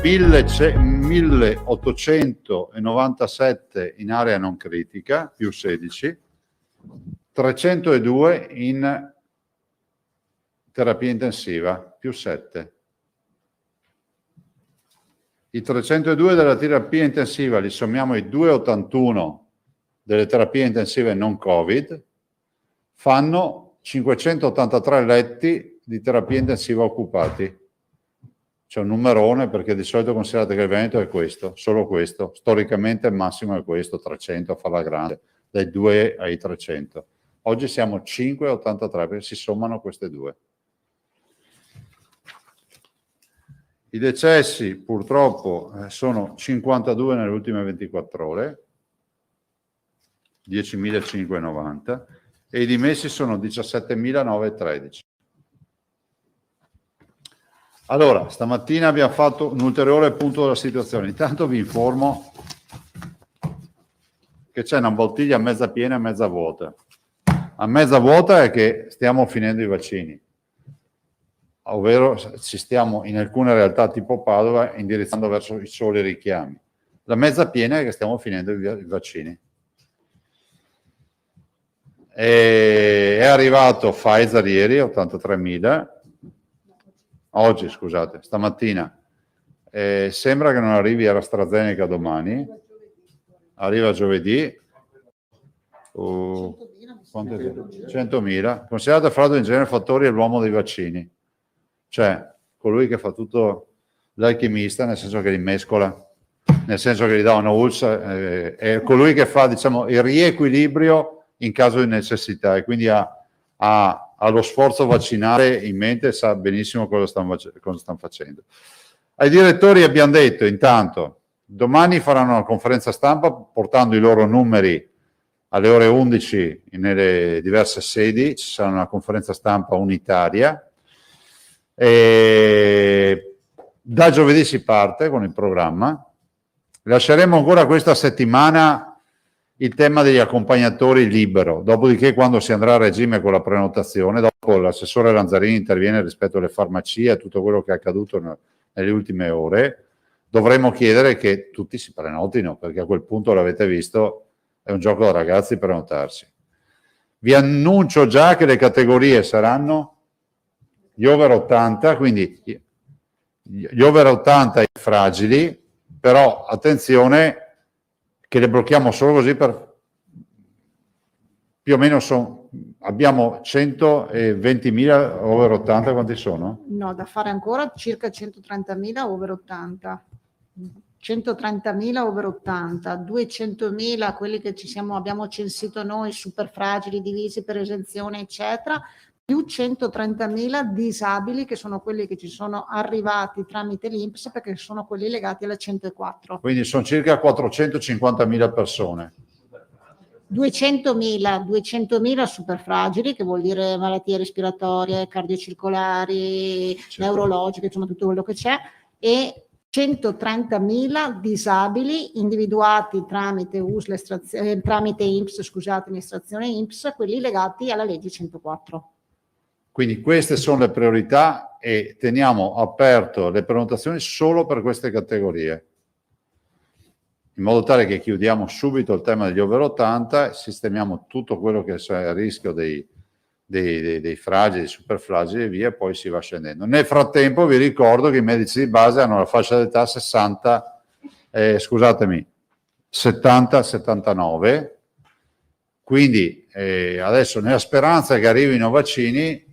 1897 in area non critica, più 16, 302 in terapia intensiva, più 7. I 302 della terapia intensiva li sommiamo ai 281 delle terapie intensive non Covid, fanno 583 letti di terapia intensiva occupati. C'è un numerone perché di solito considerate che il Veneto è questo, solo questo. Storicamente il massimo è questo, 300 a farla grande, dai 2 ai 300. Oggi siamo 583 perché si sommano queste due. I decessi purtroppo sono 52 nelle ultime 24 ore, 10.590, e i dimessi sono 17.913. Allora, stamattina abbiamo fatto un ulteriore punto della situazione. Intanto vi informo che c'è una bottiglia mezza piena e mezza vuota. A mezza vuota è che stiamo finendo i vaccini, ovvero ci stiamo in alcune realtà tipo Padova indirizzando verso i soli richiami. La mezza piena è che stiamo finendo i vaccini. È arrivato Pfizer ieri, 83.000. Oggi, scusate, stamattina. Sembra che non arrivi AstraZeneca domani. Arriva giovedì. 100.000. Considerate Fraudo in genere Fattori è l'uomo dei vaccini. Cioè, colui che fa tutto l'alchimista, nel senso che li mescola, nel senso che gli dà una ULS, è colui che fa, diciamo, il riequilibrio in caso di necessità e quindi ha lo sforzo vaccinale in mente e sa benissimo cosa stanno facendo. Ai direttori abbiamo detto, intanto, domani faranno una conferenza stampa portando i loro numeri alle ore 11 nelle diverse sedi, ci sarà una conferenza stampa unitaria. E da giovedì si parte con il programma. Lasceremo ancora questa settimana il tema degli accompagnatori libero, dopodiché quando si andrà a regime con la prenotazione, dopo l'assessore Lanzarini interviene rispetto alle farmacie e tutto quello che è accaduto nelle ultime ore, dovremo chiedere che tutti si prenotino, perché a quel punto, l'avete visto, è un gioco da ragazzi prenotarsi. Vi annuncio già che le categorie saranno gli over 80, quindi gli over 80 e fragili, però attenzione che le blocchiamo solo così per più o meno abbiamo 120.000 over 80, quanti sono? No, da fare ancora circa 130.000 over 80. 130.000 over 80, 200.000 quelli che abbiamo censito noi, super fragili, divisi per esenzione, eccetera, più 130.000 disabili che sono quelli che ci sono arrivati tramite l'INPS perché sono quelli legati alla 104. Quindi sono circa 450.000 persone. 200.000 super fragili, che vuol dire malattie respiratorie, cardiocircolari, neurologiche, insomma tutto quello che c'è, e 130.000 disabili individuati tramite tramite INPS, scusate, l'estrazione INPS, quelli legati alla legge 104. Quindi queste sono le priorità e teniamo aperto le prenotazioni solo per queste categorie, in modo tale che chiudiamo subito il tema degli over 80 e sistemiamo tutto quello che è a rischio dei fragili, dei super fragili e via, e poi si va scendendo. Nel frattempo vi ricordo che i medici di base hanno la fascia d'età 70-79, quindi adesso nella speranza che arrivino vaccini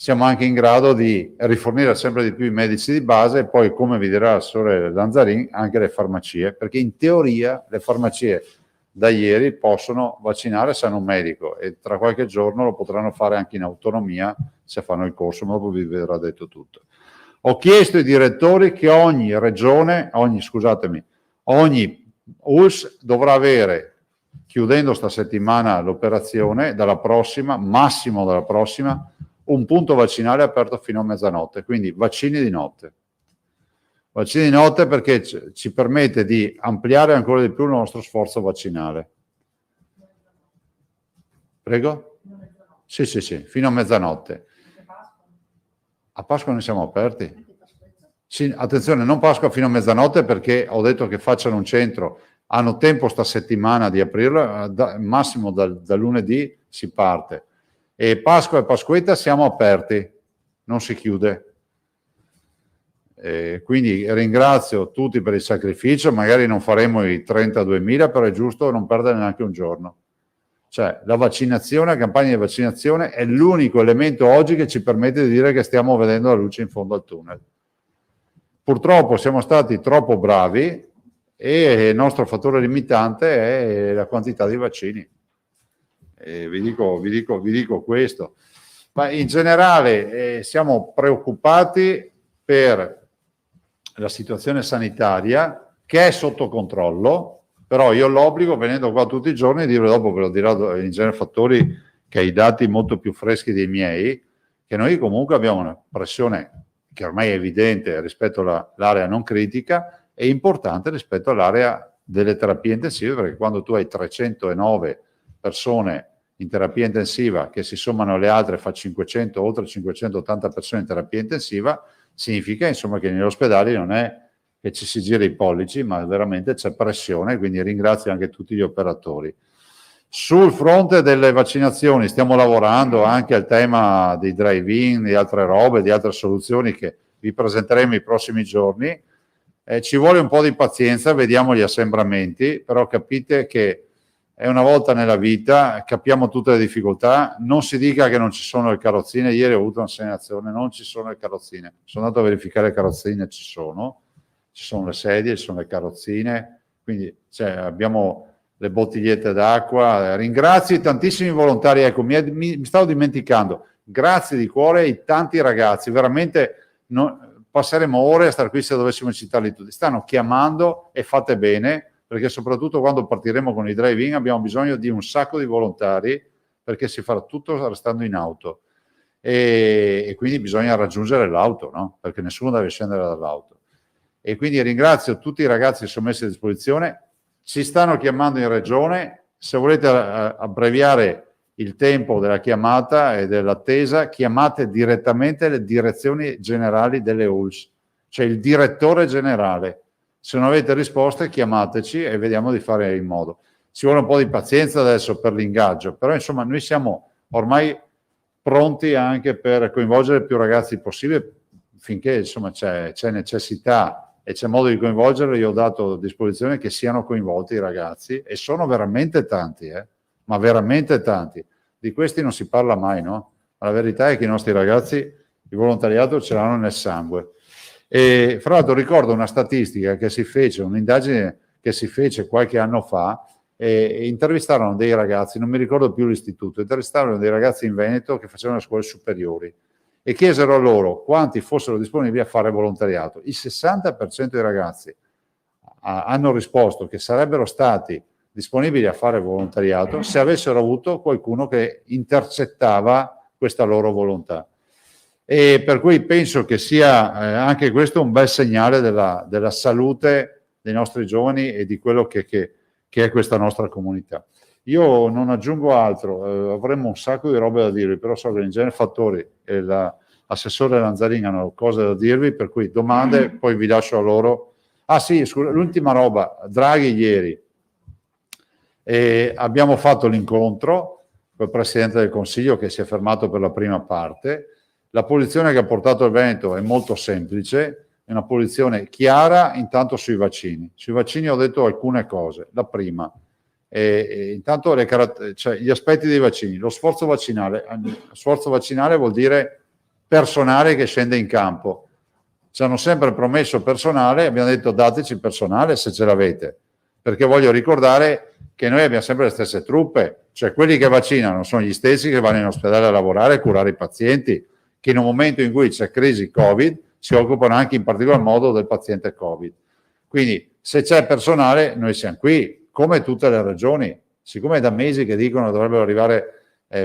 siamo anche in grado di rifornire sempre di più i medici di base e poi, come vi dirà l'assessore Lanzarin, anche le farmacie, perché in teoria le farmacie da ieri possono vaccinare se hanno un medico e tra qualche giorno lo potranno fare anche in autonomia se fanno il corso, ma dopo vi verrà detto tutto. Ho chiesto ai direttori che ogni regione, ogni ULS dovrà avere, chiudendo sta settimana l'operazione, dalla prossima, massimo dalla prossima, un punto vaccinale aperto fino a mezzanotte, quindi vaccini di notte. Vaccini di notte perché ci permette di ampliare ancora di più il nostro sforzo vaccinale. Prego? Sì, fino a mezzanotte. A Pasqua noi siamo aperti. Sì, attenzione, non Pasqua fino a mezzanotte perché ho detto che facciano un centro, hanno tempo sta settimana di aprirlo, massimo da lunedì si parte. E Pasqua e Pasquetta siamo aperti, non si chiude. Quindi ringrazio tutti per il sacrificio, magari non faremo i 32.000, però è giusto non perdere neanche un giorno. Cioè la vaccinazione, la campagna di vaccinazione è l'unico elemento oggi che ci permette di dire che stiamo vedendo la luce in fondo al tunnel. Purtroppo siamo stati troppo bravi e il nostro fattore limitante è la quantità di vaccini. Vi dico questo. Ma in generale siamo preoccupati per la situazione sanitaria che è sotto controllo, però io ho l'obbligo, venendo qua tutti i giorni, di dire, dopo ve lo dirò in genere Fattori che ha i dati molto più freschi dei miei, che noi comunque abbiamo una pressione che ormai è evidente rispetto all'area non critica e importante rispetto all'area delle terapie intensive, perché quando tu hai 309 persone in terapia intensiva che si sommano alle altre fa 500, oltre 580 persone in terapia intensiva, significa insomma che negli ospedali non è che ci si gira i pollici, ma veramente c'è pressione, quindi ringrazio anche tutti gli operatori. Sul fronte delle vaccinazioni stiamo lavorando anche al tema dei drive-in, di altre robe, di altre soluzioni che vi presenteremo i prossimi giorni. Ci vuole un po' di pazienza, vediamo gli assembramenti, però capite che è una volta nella vita, capiamo tutte le difficoltà, non si dica che non ci sono le carrozzine, ieri ho avuto una segnalazione, non ci sono le carrozzine, sono andato a verificare le carrozzine, ci sono le sedie, ci sono le carrozzine, quindi abbiamo le bottigliette d'acqua, ringrazio i tantissimi volontari, ecco mi stavo dimenticando, grazie di cuore ai tanti ragazzi, veramente passeremo ore a stare qui se dovessimo citarli tutti, stanno chiamando e fate bene, perché soprattutto quando partiremo con i drive-in abbiamo bisogno di un sacco di volontari perché si farà tutto restando in auto e quindi bisogna raggiungere l'auto, no? Perché nessuno deve scendere dall'auto. E quindi ringrazio tutti i ragazzi che sono messi a disposizione, ci stanno chiamando in regione, se volete abbreviare il tempo della chiamata e dell'attesa, chiamate direttamente le direzioni generali delle ULSS, cioè il direttore generale. Se non avete risposte chiamateci e vediamo di fare in modo. Ci vuole un po' di pazienza adesso per l'ingaggio, però insomma noi siamo ormai pronti anche per coinvolgere più ragazzi possibile finché insomma c'è necessità e c'è modo di coinvolgerli. Io ho dato a disposizione che siano coinvolti i ragazzi e sono veramente tanti, ma veramente tanti. Di questi non si parla mai, no? Ma la verità è che i nostri ragazzi il volontariato ce l'hanno nel sangue. E fra l'altro ricordo una statistica che si fece, un'indagine che si fece qualche anno fa e intervistarono dei ragazzi, non mi ricordo più l'istituto, intervistarono dei ragazzi in Veneto che facevano le scuole superiori e chiesero a loro quanti fossero disponibili a fare volontariato. Il 60% dei ragazzi hanno risposto che sarebbero stati disponibili a fare volontariato se avessero avuto qualcuno che intercettava questa loro volontà. E per cui penso che sia anche questo un bel segnale della salute dei nostri giovani e di quello che è questa nostra comunità. Io non aggiungo altro, avremmo un sacco di robe da dirvi, però so che in genere Fattori e l'assessore Lanzarin hanno cose da dirvi, per cui domande, poi vi lascio a loro. Ah sì, l'ultima roba, Draghi ieri, abbiamo fatto l'incontro col Presidente del Consiglio che si è fermato per la prima parte. La posizione che ha portato il Veneto è molto semplice, è una posizione chiara intanto sui vaccini. Sui vaccini ho detto alcune cose. La prima, intanto gli aspetti dei vaccini. Lo sforzo vaccinale vuol dire personale che scende in campo. Ci hanno sempre promesso personale, abbiamo detto dateci personale se ce l'avete, perché voglio ricordare che noi abbiamo sempre le stesse truppe, cioè quelli che vaccinano sono gli stessi che vanno in ospedale a lavorare e curare i pazienti, che in un momento in cui c'è crisi Covid si occupano anche in particolar modo del paziente Covid. Quindi se c'è personale noi siamo qui, come tutte le regioni, siccome è da mesi che dicono che dovrebbero arrivare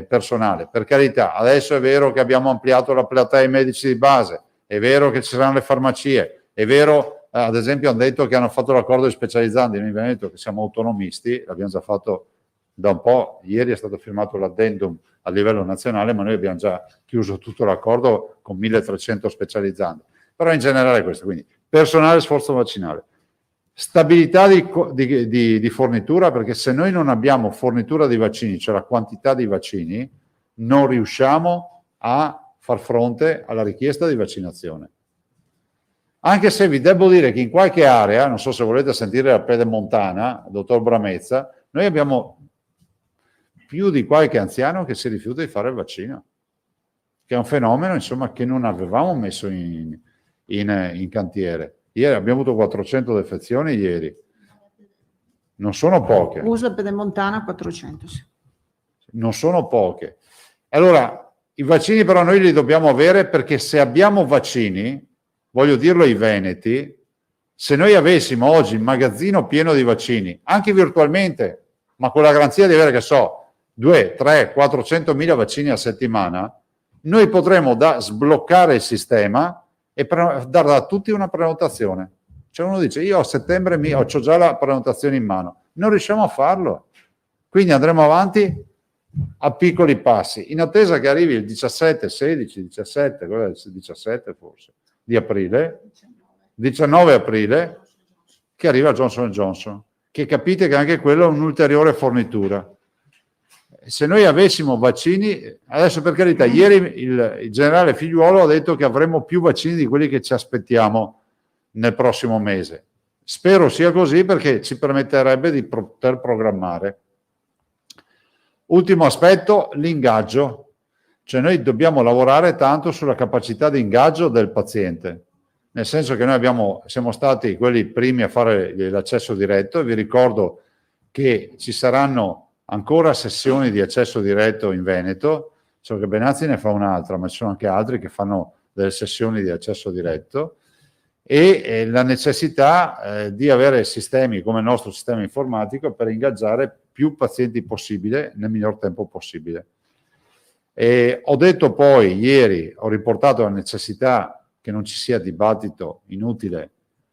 personale. Per carità, adesso è vero che abbiamo ampliato la platea ai medici di base, è vero che ci saranno le farmacie, è vero, ad esempio hanno detto che hanno fatto l'accordo di specializzandi, noi abbiamo detto che siamo autonomisti, l'abbiamo già fatto da un po', ieri è stato firmato l'addendum a livello nazionale, ma noi abbiamo già chiuso tutto l'accordo con 1300 specializzandi. però in generale questo, quindi personale, sforzo vaccinale. Stabilità di fornitura, perché se noi non abbiamo fornitura di vaccini, cioè la quantità di vaccini, non riusciamo a far fronte alla richiesta di vaccinazione. Anche se vi devo dire che in qualche area, non so se volete sentire la pedemontana, dottor Bramezza, noi abbiamo più di qualche anziano che si rifiuta di fare il vaccino, che è un fenomeno, insomma, che non avevamo messo in cantiere. Ieri abbiamo avuto 400 defezioni ieri. Non sono poche. Uso pedemontana 400, sì. Non sono poche. Allora, i vaccini però noi li dobbiamo avere, perché se abbiamo vaccini, voglio dirlo ai veneti, se noi avessimo oggi il magazzino pieno di vaccini, anche virtualmente, ma con la garanzia di avere, che so, 2, 3, 400 mila vaccini a settimana, noi potremmo sbloccare il sistema e dare a tutti una prenotazione. Cioè uno dice, io a settembre ho già la prenotazione in mano. Non riusciamo a farlo. Quindi andremo avanti a piccoli passi, in attesa che arrivi il 17, 16, 17, 17 forse, di aprile, 19 aprile, che arriva Johnson & Johnson, che capite che anche quello è un'ulteriore fornitura. Se noi avessimo vaccini, adesso per carità, ieri il generale Figliuolo ha detto che avremo più vaccini di quelli che ci aspettiamo nel prossimo mese. Spero sia così, perché ci permetterebbe di poter programmare. Ultimo aspetto, l'ingaggio. Cioè noi dobbiamo lavorare tanto sulla capacità di ingaggio del paziente, nel senso che noi siamo stati quelli primi a fare l'accesso diretto, e vi ricordo che ci saranno ancora sessioni di accesso diretto in Veneto, so che Benazzi ne fa un'altra, ma ci sono anche altri che fanno delle sessioni di accesso diretto, e la necessità di avere sistemi come il nostro sistema informatico per ingaggiare più pazienti possibile nel miglior tempo possibile. E ho detto poi, ieri, ho riportato la necessità che non ci sia dibattito inutile,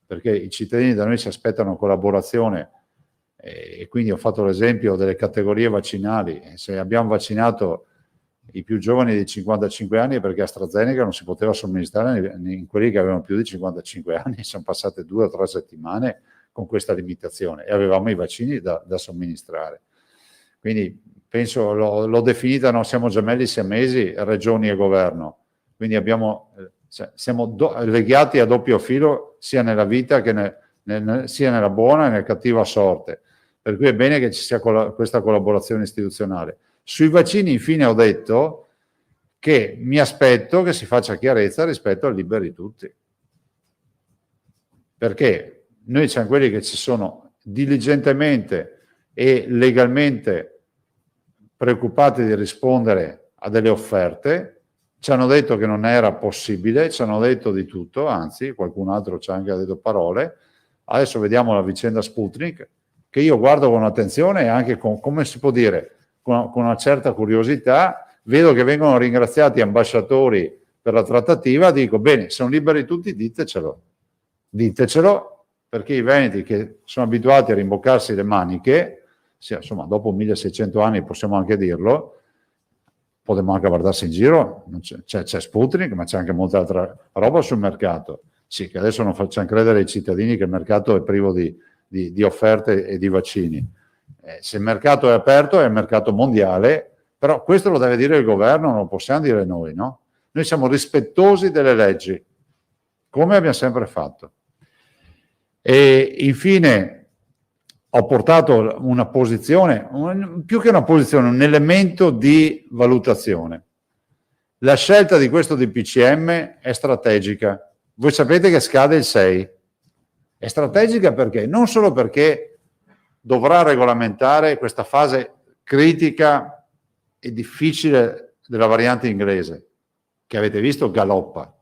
perché i cittadini da noi si aspettano collaborazione, e quindi ho fatto l'esempio delle categorie vaccinali. Se abbiamo vaccinato i più giovani di 55 anni è perché AstraZeneca non si poteva somministrare in quelli che avevano più di 55 anni, sono passate 2 o 3 settimane con questa limitazione e avevamo i vaccini da somministrare. Quindi penso, l'ho definita, no, siamo gemelli siamesi, regioni e governo, quindi siamo legati a doppio filo sia nella vita che sia nella buona e nella cattiva sorte, per cui è bene che ci sia questa collaborazione istituzionale. Sui vaccini infine ho detto che mi aspetto che si faccia chiarezza rispetto al liberi tutti, perché noi siamo quelli che ci sono diligentemente e legalmente preoccupati di rispondere a delle offerte, ci hanno detto che non era possibile, ci hanno detto di tutto, anzi qualcun altro ci ha anche detto parole. Adesso vediamo la vicenda Sputnik, che io guardo con attenzione e anche con, come si può dire, con una certa curiosità. Vedo che vengono ringraziati ambasciatori per la trattativa, dico bene, sono liberi tutti, ditecelo, perché i veneti che sono abituati a rimboccarsi le maniche, insomma dopo 1600 anni possiamo anche dirlo, potremmo anche guardarsi in giro, c'è Sputnik, ma c'è anche molta altra roba sul mercato. Sì, che adesso non facciamo credere ai cittadini che il mercato è privo di offerte e di vaccini. Se il mercato è aperto, è il mercato mondiale, però questo lo deve dire il governo, non lo possiamo dire noi, no? Noi siamo rispettosi delle leggi, come abbiamo sempre fatto. E infine ho portato una posizione, più che una posizione, un elemento di valutazione. La scelta di questo DPCM è strategica. Voi sapete che scade il 6. È strategica perché? Non solo perché dovrà regolamentare questa fase critica e difficile della variante inglese, che avete visto galoppa,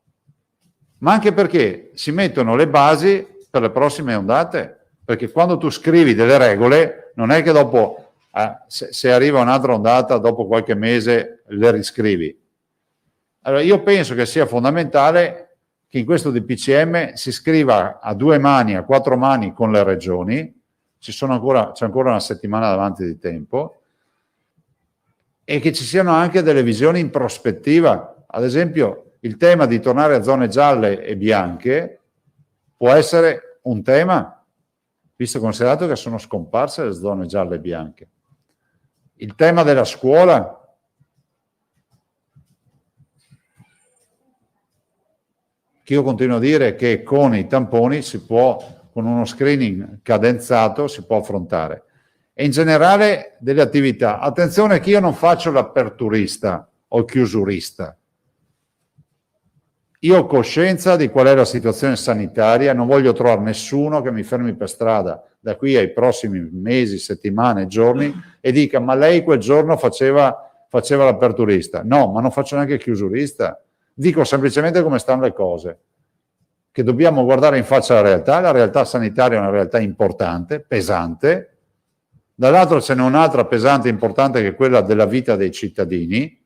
ma anche perché si mettono le basi per le prossime ondate, perché quando tu scrivi delle regole non è che dopo, se arriva un'altra ondata, dopo qualche mese le riscrivi. Allora io penso che sia fondamentale che in questo DPCM si scriva a 2 mani, a 4 mani con le regioni, c'è ancora una settimana davanti di tempo, e che ci siano anche delle visioni in prospettiva. Ad esempio, il tema di tornare a zone gialle e bianche può essere un tema, visto e considerato che sono scomparse le zone gialle e bianche. Il tema della scuola, che io continuo a dire che con i tamponi si può, con uno screening cadenzato, si può affrontare. E in generale delle attività. Attenzione che io non faccio l'aperturista o il chiusurista. Io ho coscienza di qual è la situazione sanitaria, non voglio trovare nessuno che mi fermi per strada da qui ai prossimi mesi, settimane, giorni e dica ma lei quel giorno faceva l'aperturista. No, ma non faccio neanche il chiusurista. Dico semplicemente come stanno le cose, che dobbiamo guardare in faccia la realtà sanitaria è una realtà importante, pesante, dall'altro ce n'è un'altra pesante e importante che è quella della vita dei cittadini,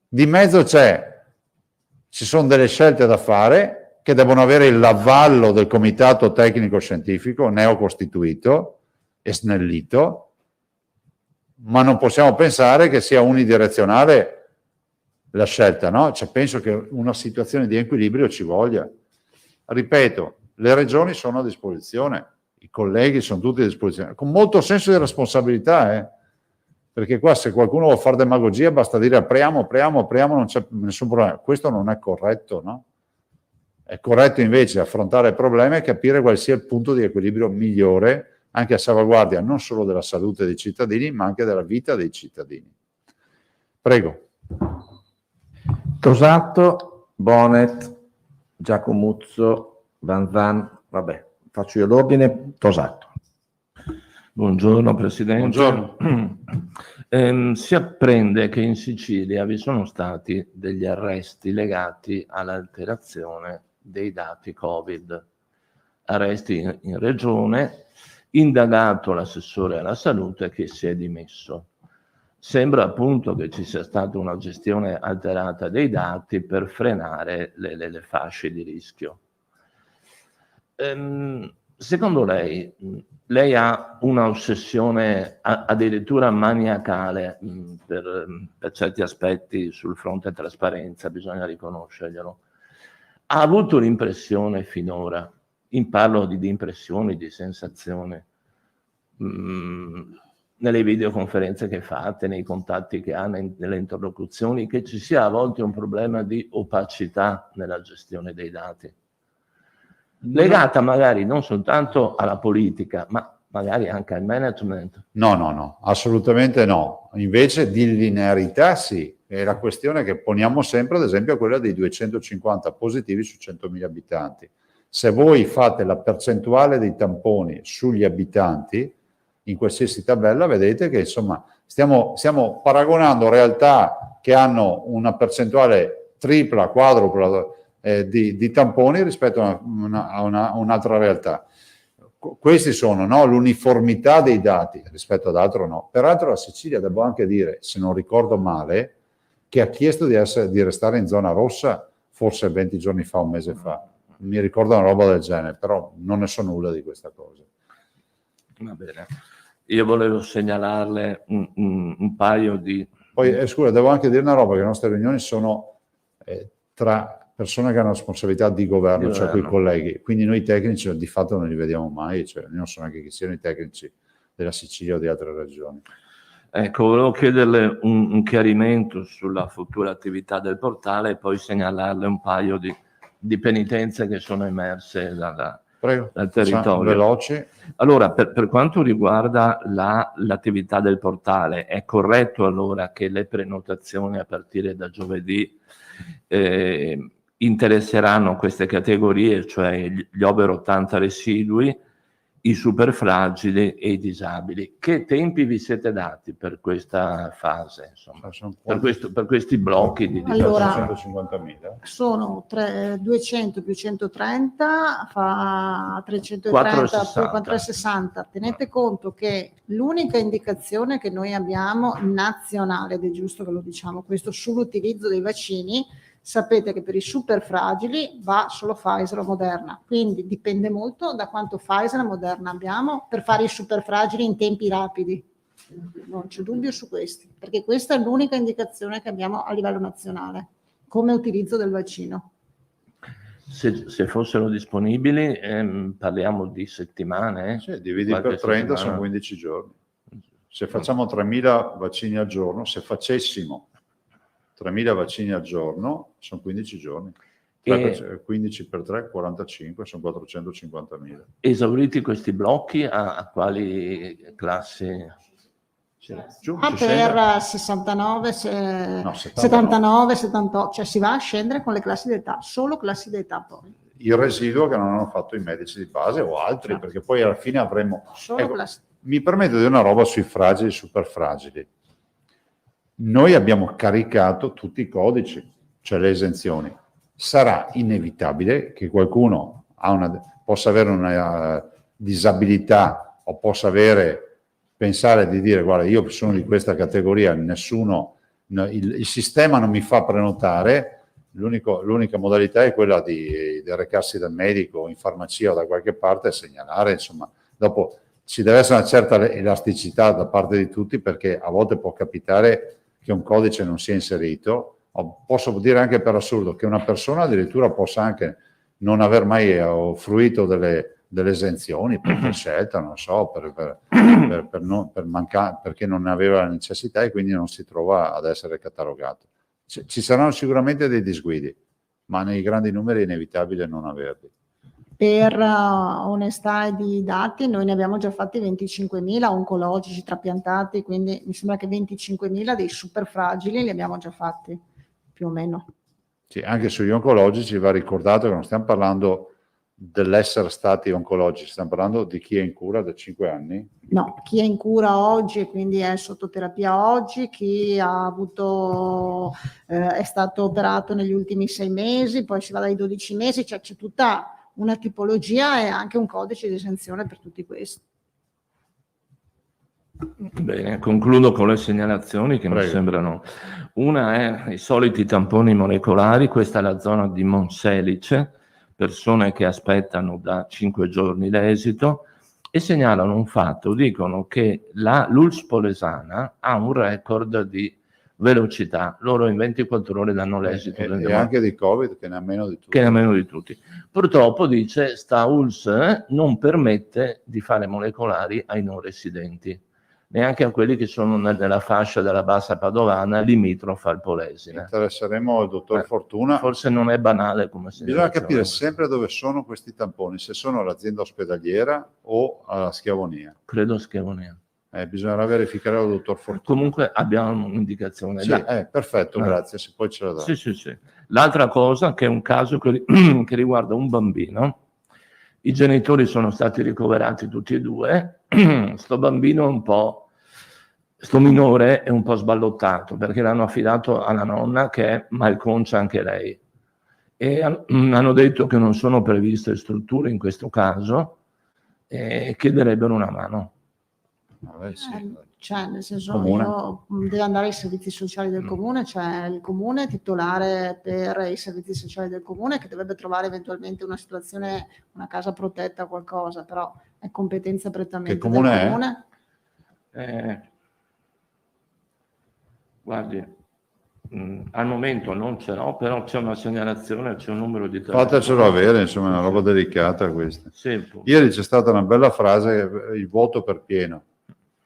di mezzo ci sono delle scelte da fare che devono avere l'avallo del comitato tecnico scientifico neocostituito e snellito, ma non possiamo pensare che sia unidirezionale la scelta, no? Cioè, penso che una situazione di equilibrio ci voglia. Ripeto, le regioni sono a disposizione, i colleghi sono tutti a disposizione, con molto senso di responsabilità, perché qua se qualcuno vuole fare demagogia basta dire apriamo, non c'è nessun problema. Questo non è corretto, no? È corretto invece affrontare il problema e capire quale sia il punto di equilibrio migliore, anche a salvaguardia non solo della salute dei cittadini, ma anche della vita dei cittadini. Prego. Tosato, Bonet, Giacomuzzo, Vanzan, vabbè, faccio io l'ordine. Tosato. Buongiorno Presidente. Buongiorno. Si apprende che in Sicilia vi sono stati degli arresti legati all'alterazione dei dati Covid. Arresti in regione, indagato l'assessore alla salute che si è dimesso. Sembra appunto che ci sia stata una gestione alterata dei dati per frenare le fasce di rischio. Secondo lei ha una ossessione addirittura maniacale per certi aspetti sul fronte trasparenza, bisogna riconoscerglielo. Ha avuto l'impressione finora, parlo di impressioni, di sensazioni, nelle videoconferenze che fate, nei contatti che ha, nelle interlocuzioni, che ci sia a volte un problema di opacità nella gestione dei dati, legata magari non soltanto alla politica, ma magari anche al management? No, assolutamente no. Invece di linearità sì. È la questione che poniamo sempre, ad esempio, quella dei 250 positivi su 100.000 abitanti. Se voi fate la percentuale dei tamponi sugli abitanti, in qualsiasi tabella vedete che insomma stiamo paragonando realtà che hanno una percentuale tripla, quadrupla di tamponi rispetto a un'altra realtà. Questi sono, no, l'uniformità dei dati rispetto ad altro no. Peraltro la Sicilia, devo anche dire, se non ricordo male, che ha chiesto di restare in zona rossa forse 20 giorni fa, un mese fa. Mi ricordo una roba del genere, però non ne so nulla di questa cosa. Va bene. Io volevo segnalarle un paio di... Poi, scusa, devo anche dire una roba, che le nostre riunioni sono tra persone che hanno responsabilità di governo, cioè quei colleghi. Quindi noi tecnici di fatto non li vediamo mai, cioè non so neanche chi siano i tecnici della Sicilia o di altre regioni. Ecco, volevo chiederle un chiarimento sulla futura attività del portale e poi segnalarle un paio di penitenze che sono emerse dal territorio. Veloci. Allora, per quanto riguarda l'attività del portale, è corretto allora che le prenotazioni a partire da giovedì interesseranno queste categorie, cioè gli over 80 residui, i superfragili e i disabili? Che tempi vi siete dati per questa fase, insomma, per questi blocchi di allora, 150.000? Sono 200 più 130 fa 330 460. più 460. Tenete conto che l'unica indicazione che noi abbiamo nazionale, ed è giusto che lo diciamo questo, sull'utilizzo dei vaccini, sapete che per i super fragili va solo Pfizer o Moderna, quindi dipende molto da quanto Pfizer e Moderna abbiamo per fare i super fragili in tempi rapidi. Non c'è dubbio su questi, perché questa è l'unica indicazione che abbiamo a livello nazionale. come utilizzo del vaccino. Se fossero disponibili, parliamo di settimane? Sì, dividi Qualche per 30, settimana. sono 15 giorni. Se facciamo 3.000 vaccini al giorno, se facessimo 3.000 vaccini al giorno, sono 15 giorni. 15 per 3, 45, sono 450.000. Esauriti questi blocchi, a quali classi? Sì. Giù, si Per scende. 69, No, 79, 78, cioè si va a scendere con le classi d'età, solo classi d'età poi. Il residuo che non hanno fatto i medici di base o altri, Certo. perché poi alla fine avremo... Solo Ecco, classi. mi permetto di dire una roba sui fragili, super fragili. Noi abbiamo caricato tutti i codici, cioè le esenzioni. Sarà inevitabile che qualcuno possa avere una disabilità o possa pensare di dire guarda, io sono di questa categoria, il sistema non mi fa prenotare, l'unica modalità è quella di recarsi dal medico in farmacia o da qualche parte e segnalare, insomma, dopo ci deve essere una certa elasticità da parte di tutti, perché a volte può capitare che un codice non sia inserito, o posso dire anche per assurdo che una persona addirittura possa anche non aver mai fruito delle esenzioni per scelta, non so, perché non aveva la necessità e quindi non si trova ad essere catalogato. Ci saranno sicuramente dei disguidi, ma nei grandi numeri è inevitabile non averli. Per onestà di dati, noi ne abbiamo già fatti 25.000 oncologici trapiantati, quindi mi sembra che 25.000 dei super fragili li abbiamo già fatti, più o meno. Sì, anche sugli oncologici va ricordato che non stiamo parlando dell'essere stati oncologici, stiamo parlando di chi è in cura da 5 anni. No, chi è in cura oggi e quindi è sotto terapia oggi, chi ha avuto, è stato operato negli ultimi 6 mesi, poi si va dai 12 mesi, cioè c'è tutta una tipologia e anche un codice di esenzione per tutti questi. Bene, concludo con le segnalazioni che mi sembrano. Una è i soliti tamponi molecolari, questa è la zona di Monselice, persone che aspettano da 5 giorni l'esito e segnalano un fatto, dicono che l'ULSS Polesana ha un record di velocità, loro in 24 ore danno l'esito. E anche di Covid, che ne ha meno di tutti. Che ne ha meno di tutti. Purtroppo, dice, sta ULSS non permette di fare molecolari ai non residenti, neanche a quelli che sono nella fascia della bassa padovana limitrofa al Polesine. Interesseremo il dottor Fortuna. Forse non è banale come bisogna capire sempre dove sono questi tamponi, se sono all'azienda ospedaliera o alla Schiavonia. Credo Schiavonia. Bisognerà verificare il dottor Fortuna. Comunque abbiamo un'indicazione. Sì, perfetto, grazie, se poi ce la dà. Sì. L'altra cosa, che è un caso che riguarda un bambino, i genitori sono stati ricoverati tutti e due, sto bambino è un po', sto minore è un po' sballottato, perché l'hanno affidato alla nonna che è malconcia anche lei, e hanno detto che non sono previste strutture in questo caso e chiederebbero una mano. Sì. Cioè, nel senso, deve andare ai servizi sociali del comune, cioè il comune titolare per i servizi sociali del comune, che dovrebbe trovare eventualmente una situazione, una casa protetta o qualcosa, però è competenza prettamente del comune. Guardi, al momento non ce l'ho, però c'è una segnalazione, c'è un numero di telefono. Fatecelo avere, insomma, è una roba delicata questa. Sì, ieri c'è stata una bella frase, il voto per pieno.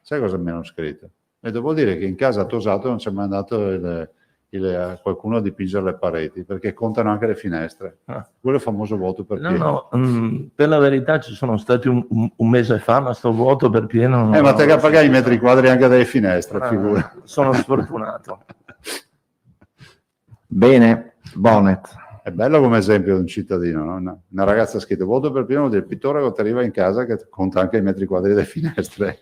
Sai cosa mi hanno scritto? E devo dire che in casa a Tosato non c'è mai andato qualcuno a dipingere le pareti, perché contano anche le finestre. Quello è il famoso voto per pieno. No, per la verità ci sono stati un mese fa, ma sto vuoto per pieno... ma te che pagai i metri quadri anche dalle finestre, figura. Sono sfortunato. Bene, Bonnet. È bello come esempio di un cittadino, no? Una ragazza ha scritto voto per pieno del pittore che ti arriva in casa che conta anche i metri quadri delle finestre.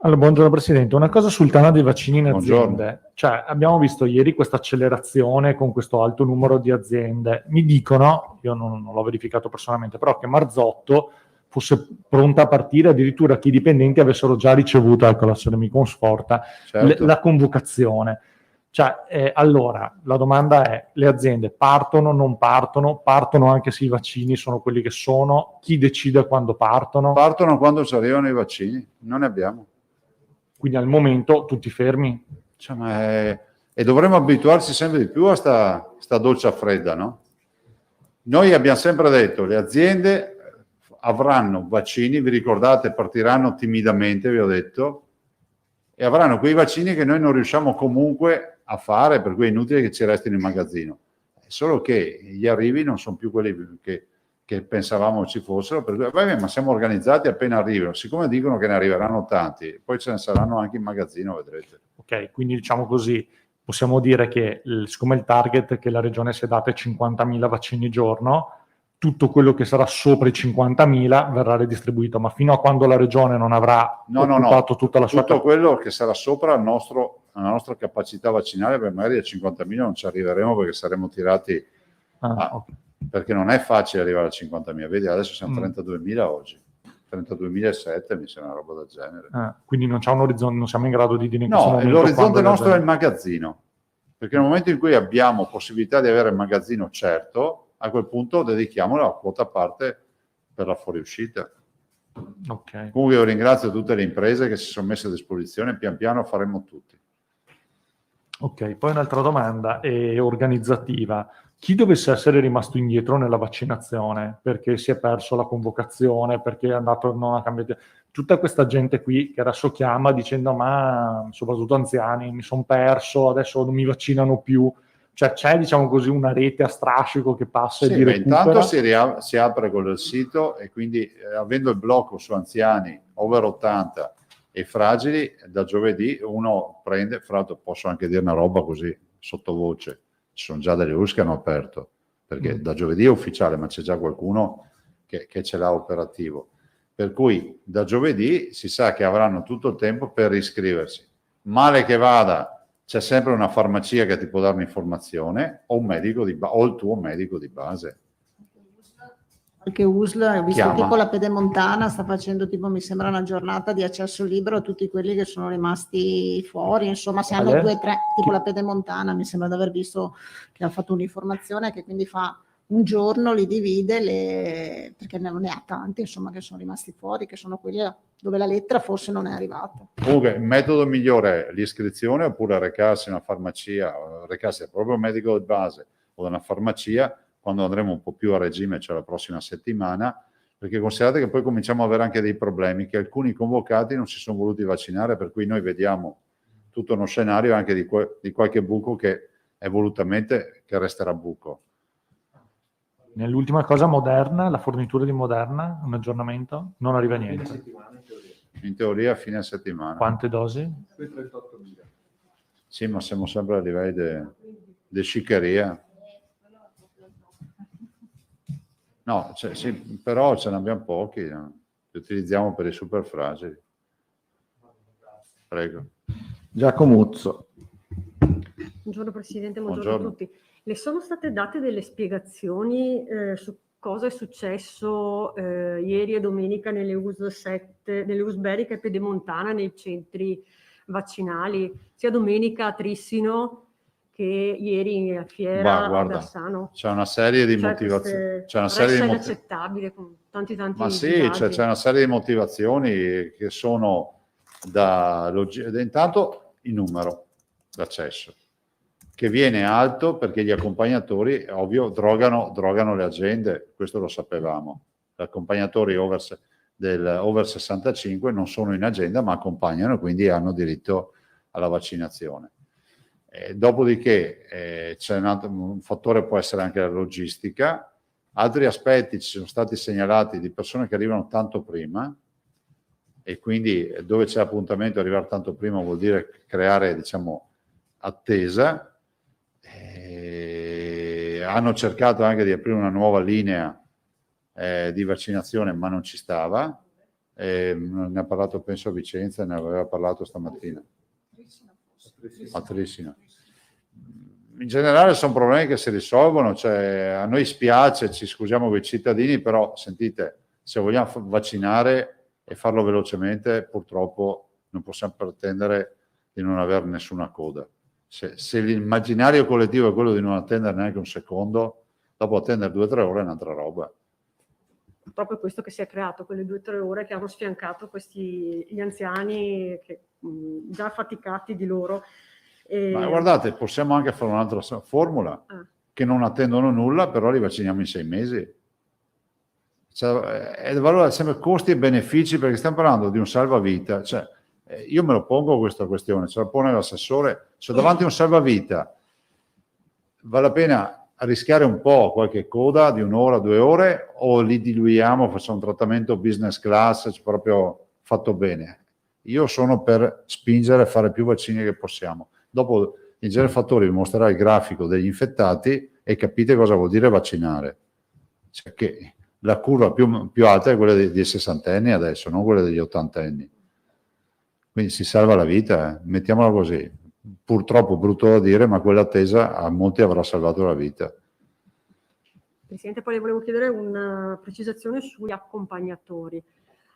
Allora, buongiorno Presidente, una cosa sul tema dei vaccini in aziende. Buongiorno. Cioè, abbiamo visto ieri questa accelerazione con questo alto numero di aziende. Mi dicono, io non l'ho verificato personalmente, però che Marzotto fosse pronta a partire, addirittura che i dipendenti avessero già ricevuto, ecco, adesso mi conforta, Certo. la convocazione. Cioè, allora, la domanda è, le aziende partono, non partono? Partono anche se i vaccini sono quelli che sono? Chi decide quando partono? Partono quando ci arrivano i vaccini, non ne abbiamo. Quindi al momento tutti fermi? Cioè, ma è E dovremmo abituarci sempre di più a sta doccia fredda, no? Noi abbiamo sempre detto, le aziende avranno vaccini, vi ricordate, partiranno timidamente, vi ho detto, e avranno quei vaccini che noi non riusciamo comunque a fare, per cui è inutile che ci restino in magazzino. Solo che gli arrivi non sono più quelli che pensavamo ci fossero, per cui, vabbè, ma siamo organizzati appena arrivano, siccome dicono che ne arriveranno tanti, poi ce ne saranno anche in magazzino, vedrete. Ok, quindi diciamo così, possiamo dire che siccome il target che la regione si è data è 50.000 vaccini giorno, tutto quello che sarà sopra i 50.000 verrà redistribuito, ma fino a quando la regione non avrà occupato tutta la sua tutto quello che sarà sopra la nostra capacità vaccinale, perché magari a 50.000 non ci arriveremo perché saremo tirati, okay. Perché non è facile arrivare a 50.000, vedi adesso siamo 32.000 oggi, 32.007 mi sembra una roba del genere. Quindi non c'è un orizzonte, non siamo in grado di dire in No, questo momento. l'orizzonte nostro è il magazzino, perché nel momento in cui abbiamo possibilità di avere il magazzino certo, a quel punto dedichiamo la quota a parte per la fuoriuscita. Okay. Comunque io ringrazio tutte le imprese che si sono messe a disposizione, pian piano faremo tutti. Ok, poi un'altra domanda è organizzativa. Chi dovesse essere rimasto indietro nella vaccinazione perché si è perso la convocazione, perché è andato, non ha cambiato, tutta questa gente qui che adesso chiama dicendo ma soprattutto anziani, mi sono perso, adesso non mi vaccinano più, cioè c'è diciamo così una rete a strascico che passa e Sì, di recupera? intanto si apre quello del sito e quindi avendo il blocco su anziani over 80 e fragili, da giovedì uno prende, fra l'altro posso anche dire una roba così sottovoce, ci sono già delle USC che hanno aperto, perché da giovedì è ufficiale, ma c'è già qualcuno che ce l'ha operativo. Per cui da giovedì si sa che avranno tutto il tempo per iscriversi. Male che vada, c'è sempre una farmacia che ti può dare un'informazione o un medico o il tuo medico di base. Qualche USL, ho visto Chiama. tipo la Pedemontana sta facendo tipo, mi sembra, una giornata di accesso libero a tutti quelli che sono rimasti fuori, insomma se hanno 2 o 3, tipo la Pedemontana, mi sembra di aver visto che ha fatto un'informazione che quindi fa un giorno, li divide, perché non ne ha tanti, insomma, che sono rimasti fuori, che sono quelli dove la lettera forse non è arrivata. Comunque, il metodo migliore è l'iscrizione oppure recarsi in una farmacia, recarsi proprio un medico di base o da una farmacia quando andremo un po' più a regime, cioè la prossima settimana, perché considerate che poi cominciamo ad avere anche dei problemi, che alcuni convocati non si sono voluti vaccinare, per cui noi vediamo tutto uno scenario anche di qualche buco che è volutamente che resterà buco. Nell'ultima cosa, Moderna, la fornitura di Moderna, un aggiornamento? Non arriva niente. In teoria a fine settimana. Quante dosi? 38.000. Sì, ma siamo sempre a livelli di sciccheria. No, sì, però ce ne abbiamo pochi, no? Li utilizziamo per i super fragili. Prego. Giacomuzzo. Buongiorno Presidente, buongiorno Buongiorno. a tutti. Le sono state date delle spiegazioni su cosa è successo ieri e domenica nelle US Berica e Pedemontana, nei centri vaccinali, sia domenica a Trissino che ieri a Fiera a Guarda, Bassano? c'è una serie di motivazioni. C'è una serie di inaccettabile con tanti Ma sì, disagi. c'è una serie di motivazioni che sono intanto il numero d'accesso, che viene alto perché gli accompagnatori, ovvio, drogano le agende, questo lo sapevamo. Gli accompagnatori over 65 non sono in agenda ma accompagnano e quindi hanno diritto alla vaccinazione. Dopodiché c'è un fattore, può essere anche la logistica. Altri aspetti ci sono stati segnalati di persone che arrivano tanto prima e quindi dove c'è appuntamento arrivare tanto prima vuol dire creare, diciamo, attesa. Hanno cercato anche di aprire una nuova linea di vaccinazione ma non ci stava. Ne ha parlato penso a Vicenza, ne aveva parlato stamattina. A Trissino. In generale sono problemi che si risolvono, cioè, a noi spiace, ci scusiamo con i cittadini, però sentite, se vogliamo vaccinare e farlo velocemente, purtroppo non possiamo pretendere di non avere nessuna coda. Se l'immaginario collettivo è quello di non attendere neanche un secondo, dopo attendere 2 o 3 ore è un'altra roba. Proprio questo che si è creato, quelle 2 o 3 ore che hanno sfiancato gli anziani che, già affaticati di loro. Ma guardate, possiamo anche fare un'altra formula, che non attendono nulla, però li vacciniamo in 6 mesi. Cioè, è il valore sempre costi e benefici, perché stiamo parlando di un salvavita. Cioè, io me lo pongo questa questione, ce la pone l'assessore, se davanti a un salvavita vale la pena rischiare un po' qualche coda di 1 ora, 2 ore, o li diluiamo, facciamo un trattamento business class, cioè proprio fatto bene. Io sono per spingere a fare più vaccini che possiamo. Dopo il genere fattori vi mostrerà il grafico degli infettati e capite cosa vuol dire vaccinare. Cioè che la curva più alta è quella dei 60enni adesso, non quella degli 80enni. Quindi si salva la vita, mettiamola così. Purtroppo brutto da dire, ma quella attesa a molti avrà salvato la vita. Presidente, poi le volevo chiedere una precisazione sugli accompagnatori,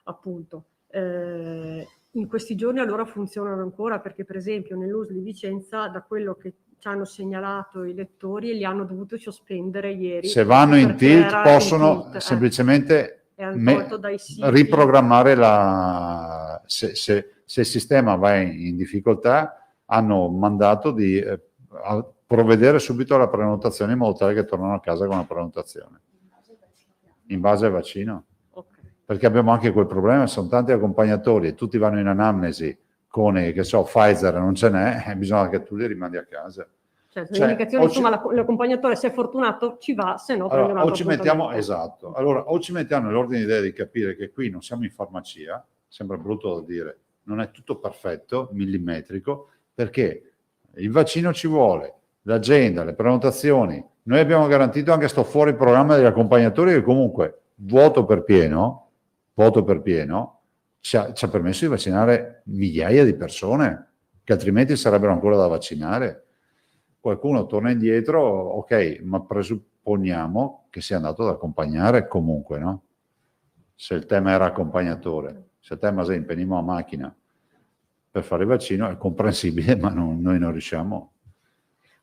appunto. In questi giorni allora funzionano ancora, perché per esempio nell'USL di Vicenza, da quello che ci hanno segnalato i lettori, li hanno dovuti sospendere ieri. Se vanno in perché tilt era possono in tilt, semplicemente dai siti. riprogrammare se il sistema va in difficoltà, hanno mandato di provvedere subito alla prenotazione in modo tale che tornano a casa con la prenotazione in base al vaccino. Perché abbiamo anche quel problema, sono tanti accompagnatori e tutti vanno in anamnesi con, che so, Pfizer non ce n'è, bisogna che tu li rimandi a casa. Cioè, l'indicazione, insomma, l'accompagnatore, se è fortunato ci va, se no prende un altro appuntamento. Esatto, allora o ci mettiamo nell'ordine di idea di capire che qui non siamo in farmacia, sembra brutto da dire, non è tutto perfetto, millimetrico, perché il vaccino ci vuole, l'agenda, le prenotazioni, noi abbiamo garantito anche sto fuori programma degli accompagnatori che comunque vuoto per pieno, ci ha permesso di vaccinare migliaia di persone che altrimenti sarebbero ancora da vaccinare. Qualcuno torna indietro, ok, ma presupponiamo che sia andato ad accompagnare comunque, no? Se il tema era accompagnatore, se te ma se impegniamo a macchina per fare il vaccino è comprensibile, ma noi non riusciamo.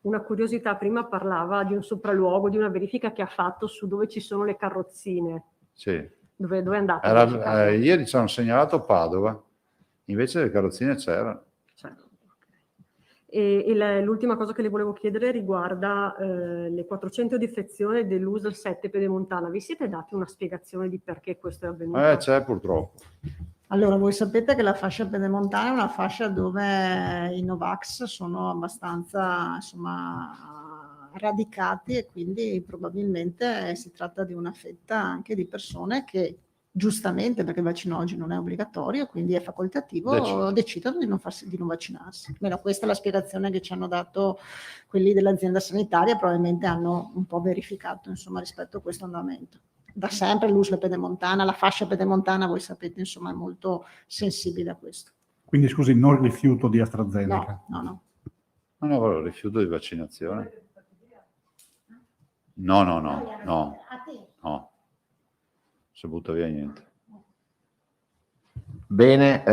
Una curiosità, prima parlava di un sopralluogo, di una verifica che ha fatto su dove ci sono le carrozzine. Sì. Dove è andato? Ieri ci hanno segnalato Padova, invece le carrozzine c'erano. Certo. E l'ultima cosa che le volevo chiedere riguarda le 400 defezioni dell'USL 7 Pedemontana. Vi siete dati una spiegazione di perché questo è avvenuto? C'è purtroppo. Allora, voi sapete che la fascia pedemontana è una fascia dove i Novax sono abbastanza, insomma, radicati e quindi probabilmente si tratta di una fetta anche di persone che giustamente, perché il vaccino oggi non è obbligatorio, quindi è facoltativo, decidono di non vaccinarsi. Almeno questa è la spiegazione che ci hanno dato quelli dell'azienda sanitaria, probabilmente hanno un po' verificato, insomma, rispetto a questo andamento. Da sempre l'USL pedemontana, la fascia pedemontana, voi sapete, insomma, è molto sensibile a questo. Quindi, scusi, non rifiuto di AstraZeneca? No. Non avrò rifiuto di vaccinazione? No. Si butta via niente. Bene,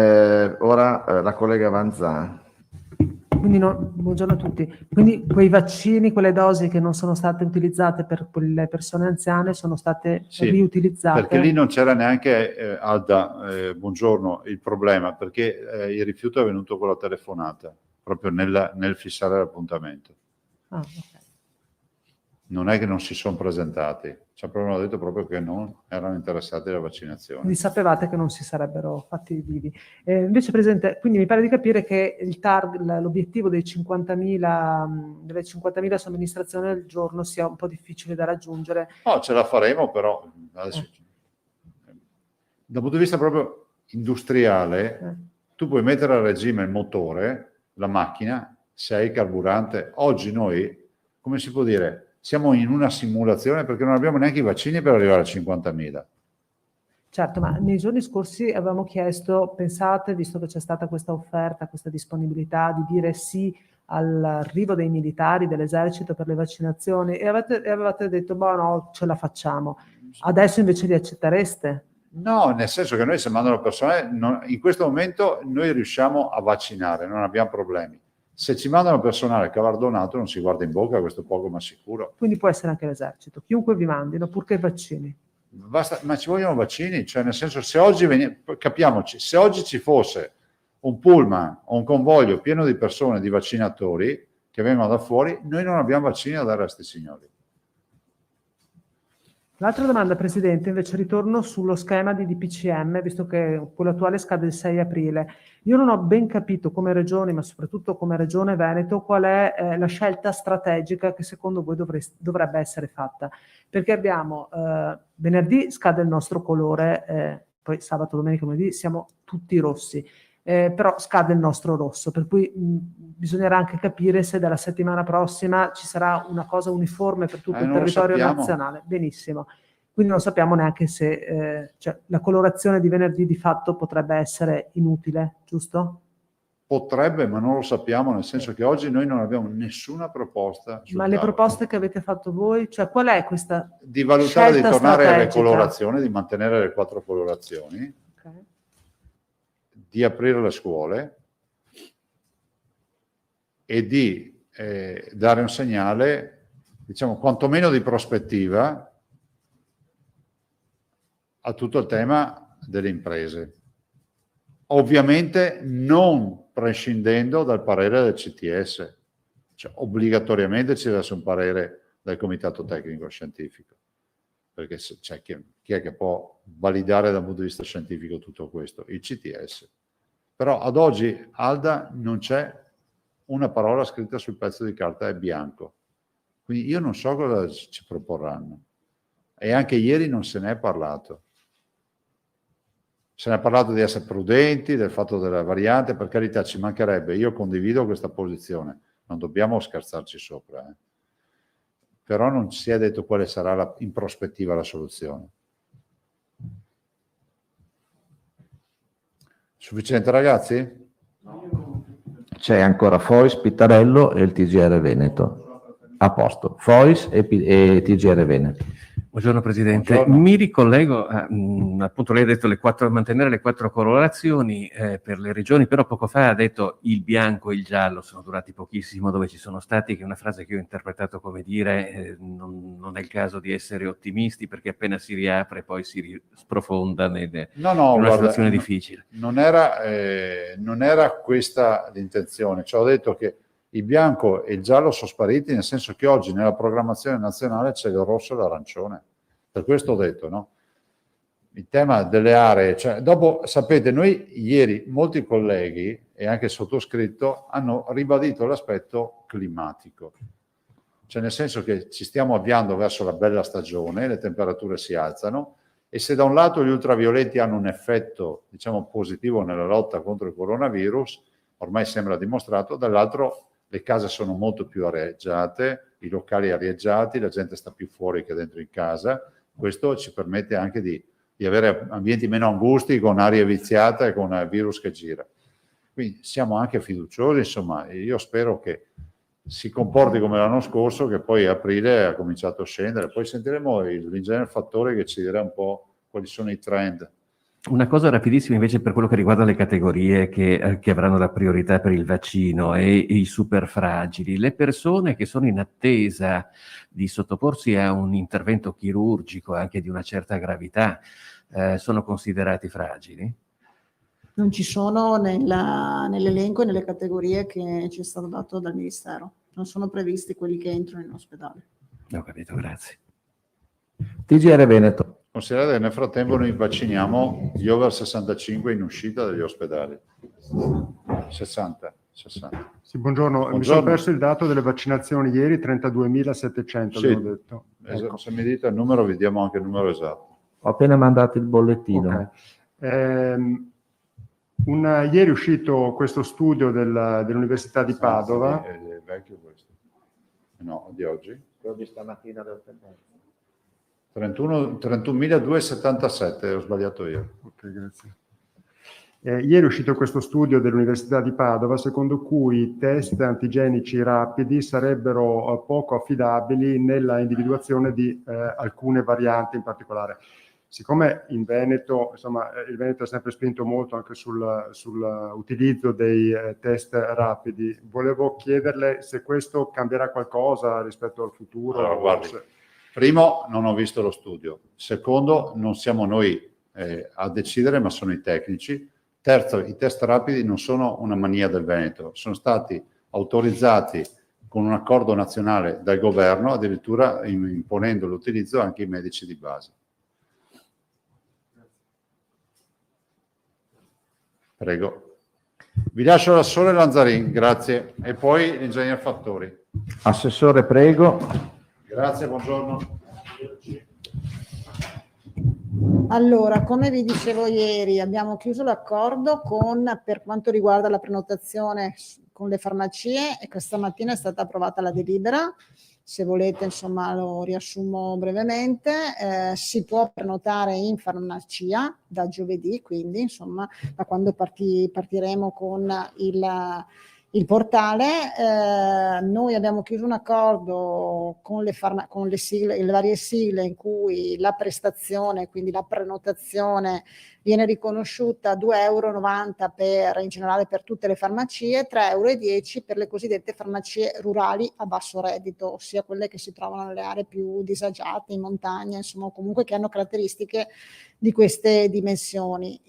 ora la collega Vanzà. Quindi buongiorno a tutti. Quindi quei vaccini, quelle dosi che non sono state utilizzate per le persone anziane sono state riutilizzate? Perché lì non c'era neanche, Alda, buongiorno, il problema, perché il rifiuto è venuto con la telefonata, proprio nel fissare l'appuntamento. Ah, okay. Non è che non si sono presentati, ci hanno detto proprio che non erano interessati alla vaccinazione. Quindi sapevate che non si sarebbero fatti vivi. Invece, Presidente, quindi mi pare di capire che l'obiettivo delle 50.000 somministrazioni al giorno sia un po' difficile da raggiungere. No, ce la faremo, però adesso, dal punto di vista proprio industriale, tu puoi mettere a regime il motore, la macchina, se hai il carburante. Oggi noi, come si può dire, siamo in una simulazione perché non abbiamo neanche i vaccini per arrivare a 50.000. Certo, ma nei giorni scorsi avevamo chiesto, pensate, visto che c'è stata questa offerta, questa disponibilità di dire sì all'arrivo dei militari, dell'esercito per le vaccinazioni, e avevate detto, no, ce la facciamo. Adesso invece li accettereste? No, nel senso che noi se mandano persone, in questo momento noi riusciamo a vaccinare, non abbiamo problemi. Se ci mandano personale cavardonato non si guarda in bocca, questo è poco ma sicuro. Quindi può essere anche l'esercito, chiunque vi mandino, purché vaccini. Basta, ma ci vogliono vaccini, cioè nel senso, se oggi capiamoci, se oggi ci fosse un pullman o un convoglio pieno di persone, di vaccinatori che vengono da fuori, noi non abbiamo vaccini da dare a questi signori. L'altra domanda, Presidente, invece ritorno sullo schema di DPCM, visto che quello attuale scade il 6 aprile. Io non ho ben capito come Regione, ma soprattutto come Regione Veneto, qual è la scelta strategica che secondo voi dovrebbe essere fatta. Perché abbiamo, venerdì scade il nostro colore, poi sabato, domenica, lunedì siamo tutti rossi. Però scade il nostro rosso, per cui bisognerà anche capire se dalla settimana prossima ci sarà una cosa uniforme per tutto il territorio nazionale. Benissimo. Quindi non sappiamo neanche se cioè, la colorazione di venerdì di fatto potrebbe essere inutile, giusto? Potrebbe, ma non lo sappiamo, nel senso che oggi noi non abbiamo nessuna proposta. Ma le proposte che avete fatto voi, cioè qual è questa di valutare di scelta tornare alle strategica? colorazioni, di mantenere le 4 colorazioni, Okay. di aprire le scuole e di dare un segnale, diciamo, quantomeno di prospettiva a tutto il tema delle imprese. Ovviamente non prescindendo dal parere del CTS, cioè obbligatoriamente ci deve essere un parere del Comitato Tecnico Scientifico, perché c'è chi è che può validare dal punto di vista scientifico tutto questo? Il CTS. Però ad oggi, Alda, non c'è una parola scritta sul pezzo di carta, è bianco. Quindi io non so cosa ci proporranno. E anche ieri non se ne è parlato. Se ne è parlato di essere prudenti, del fatto della variante, per carità ci mancherebbe, io condivido questa posizione, non dobbiamo scherzarci sopra. Però non si è detto quale sarà in prospettiva la soluzione. Sufficiente ragazzi? C'è ancora Fois, Pittarello e il TGR Veneto. A posto. Fois e TGR Veneto. Buongiorno Presidente, Buongiorno. mi ricollego a, appunto lei ha detto mantenere le 4 colorazioni per le regioni, però poco fa ha detto il bianco e il giallo sono durati pochissimo dove ci sono stati, che è una frase che io ho interpretato come dire non è il caso di essere ottimisti perché appena si riapre poi si sprofonda in una situazione difficile. Non era questa l'intenzione, cioè ho detto che il bianco e il giallo sono spariti, nel senso che oggi nella programmazione nazionale c'è il rosso e l'arancione. Per questo ho detto, no? Il tema delle aree, cioè dopo, sapete, noi ieri molti colleghi e anche il sottoscritto hanno ribadito l'aspetto climatico. Cioè nel senso che ci stiamo avviando verso la bella stagione, le temperature si alzano e se da un lato gli ultravioletti hanno un effetto, diciamo, positivo nella lotta contro il coronavirus, ormai sembra dimostrato, dall'altro le case sono molto più areggiate, i locali arieggiati, la gente sta più fuori che dentro in casa. Questo ci permette anche di avere ambienti meno angusti, con aria viziata e con virus che gira. Quindi siamo anche fiduciosi, insomma, io spero che si comporti come l'anno scorso, che poi a aprile ha cominciato a scendere. Poi sentiremo l'ingegner Fattore che ci dirà un po' quali sono i trend. Una cosa rapidissima invece per quello che riguarda le categorie che avranno la priorità per il vaccino e i super fragili. Le persone che sono in attesa di sottoporsi a un intervento chirurgico anche di una certa gravità sono considerati fragili? Non ci sono nell'elenco e nelle categorie che ci è stato dato dal Ministero. Non sono previsti quelli che entrano in ospedale. Ho capito, grazie. TGR Veneto. Considerate che nel frattempo noi vacciniamo gli over 65 in uscita dagli ospedali. 60. Sì, buongiorno. Mi sono perso il dato delle vaccinazioni ieri, 32.700 Sì. abbiamo detto. Ecco. Se mi dite il numero vi diamo anche il numero esatto. Ho appena mandato il bollettino. Okay. Ieri è uscito questo studio dell'Università di Padova. È vecchio questo. No, di oggi. Quello di stamattina del 31.277, ho sbagliato io. Ok, grazie. Ieri è uscito questo studio dell'Università di Padova, secondo cui i test antigenici rapidi sarebbero poco affidabili nella individuazione di alcune varianti in particolare. Siccome in Veneto, insomma, il Veneto ha sempre spinto molto anche sull'utilizzo dei test rapidi, volevo chiederle se questo cambierà qualcosa rispetto al futuro. Allora, guardi, primo, non ho visto lo studio. Secondo, non siamo noi a decidere, ma sono i tecnici. Terzo, i test rapidi non sono una mania del Veneto, sono stati autorizzati con un accordo nazionale dal governo, addirittura imponendo l'utilizzo anche ai medici di base. Prego. Vi lascio da solo Lanzarin, grazie. E poi l'ingegner Fattori. Assessore, prego. Grazie, buongiorno. Allora, come vi dicevo ieri, abbiamo chiuso l'accordo per quanto riguarda la prenotazione con le farmacie e questa mattina è stata approvata la delibera. Se volete, insomma, lo riassumo brevemente. Si può prenotare in farmacia da giovedì, quindi, insomma, da quando partiremo con il portale. Noi abbiamo chiuso un accordo con le sigle, le varie sigle in cui la prestazione, quindi la prenotazione, viene riconosciuta a 2,90 € in generale per tutte le farmacie, 3,10 € per le cosiddette farmacie rurali a basso reddito, ossia quelle che si trovano nelle aree più disagiate, in montagna, insomma, comunque che hanno caratteristiche di queste dimensioni.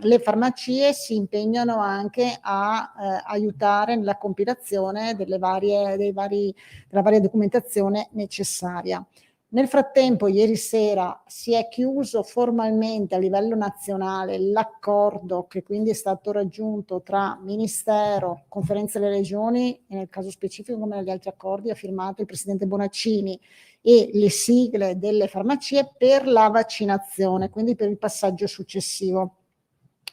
Le farmacie si impegnano anche a aiutare nella compilazione della varia documentazione necessaria. Nel frattempo, ieri sera si è chiuso formalmente a livello nazionale l'accordo che quindi è stato raggiunto tra Ministero, Conferenza delle Regioni, e nel caso specifico come negli altri accordi ha firmato il Presidente Bonaccini, e le sigle delle farmacie per la vaccinazione, quindi per il passaggio successivo.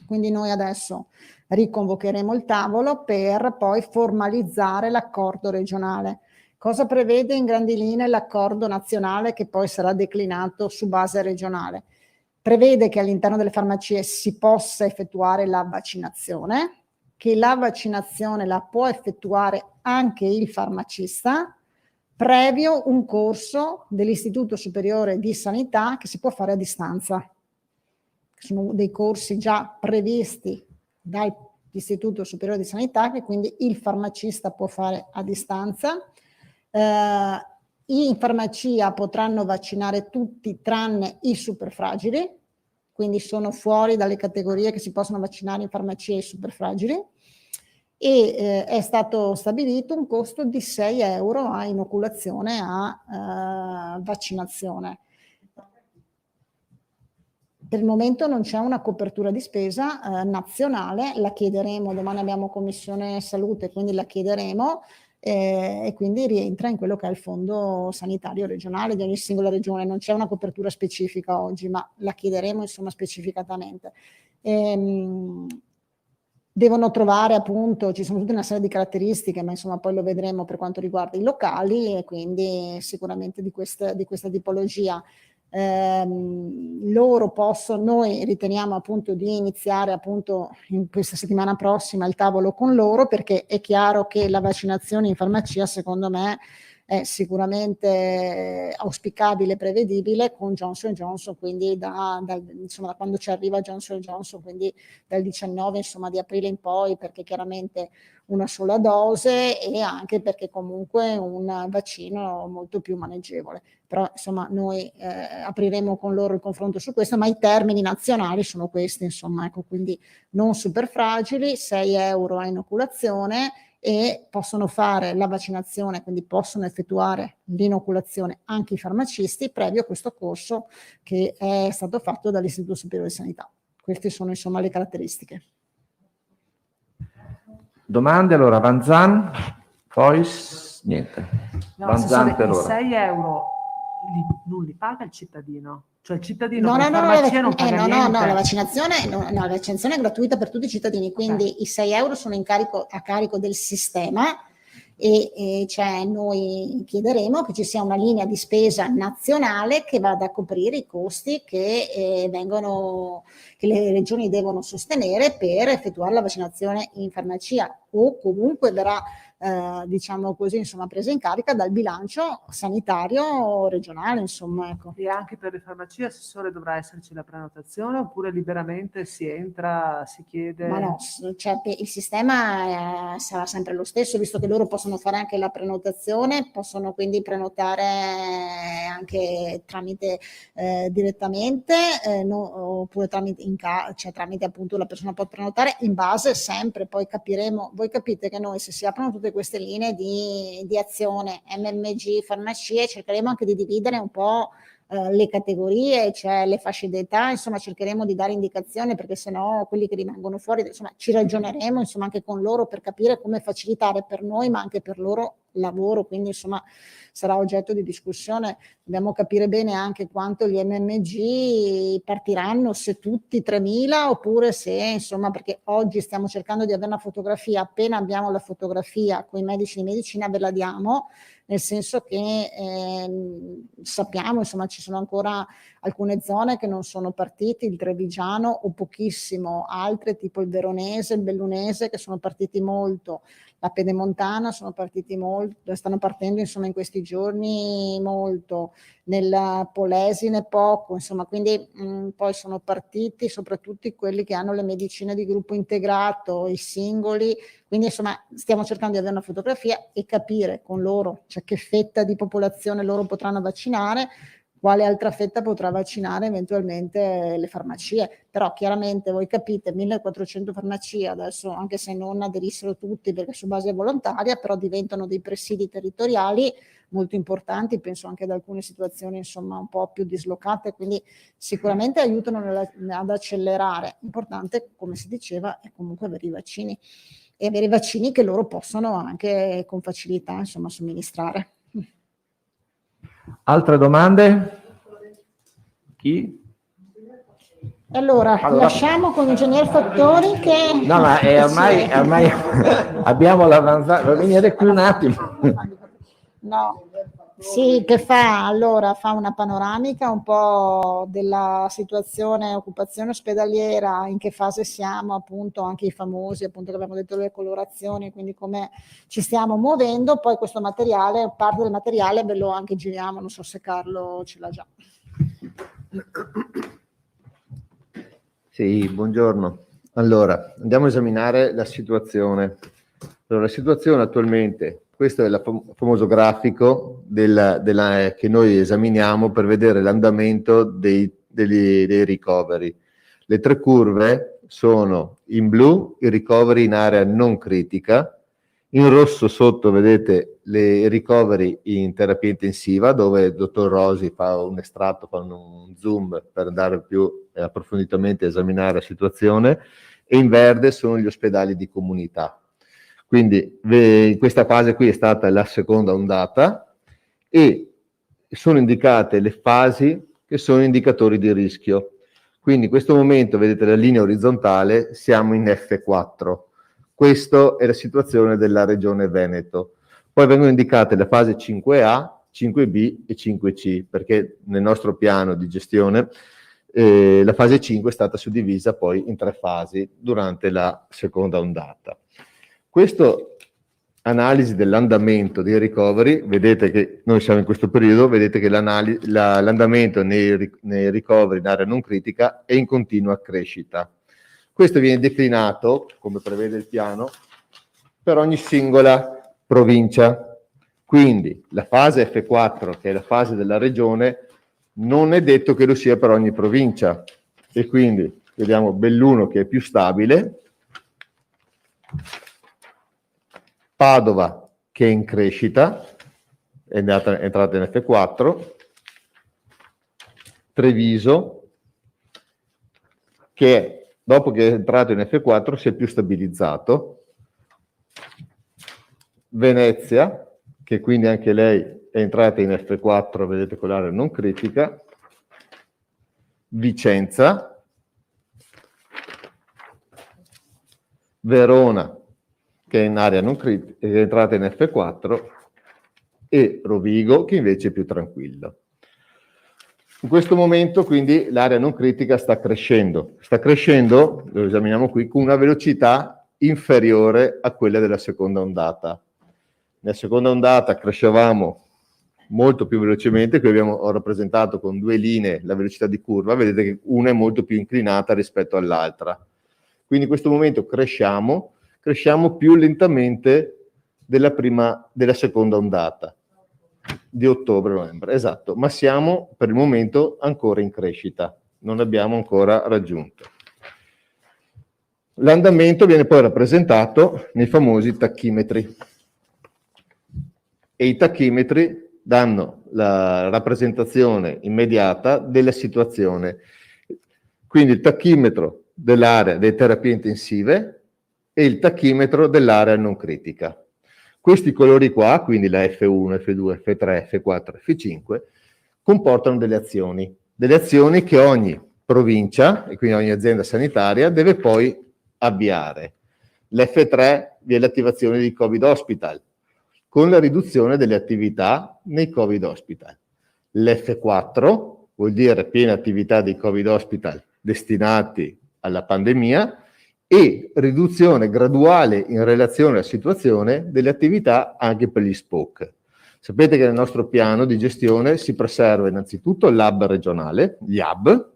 Quindi noi adesso riconvocheremo il tavolo per poi formalizzare l'accordo regionale. Cosa prevede in grandi linee l'accordo nazionale che poi sarà declinato su base regionale? Prevede che all'interno delle farmacie si possa effettuare la vaccinazione, che la vaccinazione la può effettuare anche il farmacista, previo un corso dell'Istituto Superiore di Sanità che si può fare a distanza. Sono dei corsi già previsti dall'Istituto Superiore di Sanità che quindi il farmacista può fare a distanza. In farmacia potranno vaccinare tutti tranne i superfragili, quindi sono fuori dalle categorie che si possono vaccinare in farmacia i superfragili, e è stato stabilito un costo di 6 € a inoculazione a vaccinazione. Per il momento non c'è una copertura di spesa nazionale, la chiederemo, domani abbiamo commissione salute, quindi la chiederemo, e quindi rientra in quello che è il fondo sanitario regionale di ogni singola regione. Non c'è una copertura specifica oggi, ma la chiederemo insomma specificatamente. Devono trovare appunto, ci sono tutta una serie di caratteristiche, ma insomma poi lo vedremo per quanto riguarda i locali, e quindi sicuramente di questa tipologia. Noi riteniamo appunto di iniziare appunto in questa settimana prossima il tavolo con loro, perché è chiaro che la vaccinazione in farmacia secondo me è sicuramente auspicabile e prevedibile con Johnson & Johnson, quindi da quando ci arriva Johnson & Johnson, quindi dal 19 insomma, di aprile in poi, perché chiaramente una sola dose e anche perché comunque un vaccino molto più maneggevole. Però insomma noi apriremo con loro il confronto su questo, ma i termini nazionali sono questi, insomma, ecco, quindi non super fragili, 6 € a inoculazione, e possono fare la vaccinazione, quindi possono effettuare l'inoculazione anche i farmacisti, previo questo corso che è stato fatto dall'Istituto Superiore di Sanità. Queste sono insomma le caratteristiche. Domande? Allora, Vanzan, poi niente. No, Vanzan per i ora. 6 € non li paga il cittadino? Cioè il cittadino No, per farmacia non paga niente? No, la vaccinazione è gratuita per tutti i cittadini, quindi i 6 € sono a carico del sistema, e cioè noi chiederemo che ci sia una linea di spesa nazionale che vada a coprire i costi che le regioni devono sostenere per effettuare la vaccinazione in farmacia, o comunque verrà diciamo così, insomma, presa in carica dal bilancio sanitario regionale, insomma, ecco. E anche per le farmacie, assessore, dovrà esserci la prenotazione oppure liberamente si entra, si chiede? Ma no, cioè, il sistema sarà sempre lo stesso, visto che loro possono fare anche la prenotazione, possono quindi prenotare anche tramite direttamente, oppure tramite, cioè tramite appunto la persona può prenotare, in base sempre, poi capiremo, voi capite che noi se si aprono tutte queste linee di azione, MMG, farmacie, cercheremo anche di dividere un po' le categorie, cioè le fasce d'età, insomma cercheremo di dare indicazione, perché sennò quelli che rimangono fuori, insomma ci ragioneremo insomma anche con loro per capire come facilitare per noi ma anche per loro lavoro, quindi insomma sarà oggetto di discussione. Dobbiamo capire bene anche quanto gli MMG partiranno, se tutti 3.000 oppure se insomma, perché oggi stiamo cercando di avere una fotografia, appena abbiamo la fotografia con i medici di medicina ve la diamo, nel senso che sappiamo, insomma, ci sono ancora alcune zone che non sono partiti, il Trevigiano o pochissimo, altre tipo il Veronese, il Bellunese che sono partiti molto, la Pedemontana sono partiti molto, stanno partendo insomma in questi giorni molto, nella Polesine poco, insomma, quindi poi sono partiti soprattutto quelli che hanno le medicine di gruppo integrato, i singoli, quindi insomma stiamo cercando di avere una fotografia e capire con loro, cioè che fetta di popolazione loro potranno vaccinare, quale altra fetta potrà vaccinare eventualmente le farmacie. Però chiaramente voi capite, 1400 farmacie adesso, anche se non aderissero tutti perché su base volontaria, però diventano dei presidi territoriali molto importanti, penso anche ad alcune situazioni insomma un po' più dislocate, quindi sicuramente aiutano ad accelerare. Importante, come si diceva, è comunque avere i vaccini e avere i vaccini che loro possono anche con facilità insomma somministrare. Altre domande? Chi? Allora, lasciamo con l'ingegner Fattori che... No, ma ormai abbiamo l'avanzato, venire qui un attimo. No, sì, che fa? Allora, fa una panoramica un po' della situazione occupazione ospedaliera, in che fase siamo, appunto, anche i famosi, appunto, che abbiamo detto le colorazioni, quindi come ci stiamo muovendo. Poi questo materiale, parte del materiale ve lo anche giriamo, non so se Carlo ce l'ha già. Sì, buongiorno. Allora, andiamo a esaminare la situazione. Allora, la situazione attualmente, questo è il famoso grafico che noi esaminiamo per vedere l'andamento dei ricoveri. Le tre curve sono in blu i ricoveri in area non critica, in rosso sotto vedete i ricoveri in terapia intensiva, dove il dottor Rosi fa un estratto, fa un zoom per andare più approfonditamente a esaminare la situazione, e in verde sono gli ospedali di comunità. Quindi in questa fase qui è stata la seconda ondata e sono indicate le fasi che sono indicatori di rischio. Quindi in questo momento, vedete la linea orizzontale, siamo in F4. Questa è la situazione della regione Veneto. Poi vengono indicate la fase 5A, 5B e 5C, perché nel nostro piano di gestione la fase 5 è stata suddivisa poi in 3 fasi durante la seconda ondata. Questa analisi dell'andamento dei ricoveri, vedete che noi siamo in questo periodo, vedete che l'andamento nei ricoveri in area non critica è in continua crescita. Questo viene declinato, come prevede il piano, per ogni singola provincia. Quindi la fase F4, che è la fase della regione, non è detto che lo sia per ogni provincia. E quindi vediamo Belluno che è più stabile, Padova che è in crescita, è entrata in F4, Treviso che dopo che è entrato in F4 si è più stabilizzato, Venezia che quindi anche lei è entrata in F4, vedete con l'area non critica, Vicenza, Verona che è in area non critica, è entrata in F4, e Rovigo che invece è più tranquilla. In questo momento quindi l'area non critica sta crescendo, lo esaminiamo qui, con una velocità inferiore a quella della seconda ondata. Nella seconda ondata crescevamo molto più velocemente, qui ho rappresentato con 2 linee la velocità di curva, vedete che una è molto più inclinata rispetto all'altra. Quindi in questo momento cresciamo più lentamente della seconda ondata. di ottobre-novembre, esatto, ma siamo per il momento ancora in crescita, non abbiamo ancora raggiunto. L'andamento viene poi rappresentato nei famosi tachimetri e i tachimetri danno la rappresentazione immediata della situazione. Quindi il tachimetro dell'area delle terapie intensive e il tachimetro dell'area non critica. Questi colori qua, quindi la F1, F2, F3, F4, F5, comportano delle azioni che ogni provincia e quindi ogni azienda sanitaria deve poi avviare. L'F3 vi è l'attivazione di Covid Hospital, con la riduzione delle attività nei Covid Hospital. L'F4 vuol dire piena attività dei Covid Hospital destinati alla pandemia e riduzione graduale in relazione alla situazione delle attività anche per gli SPOC. Sapete che nel nostro piano di gestione si preserva innanzitutto l'hub regionale, gli hub,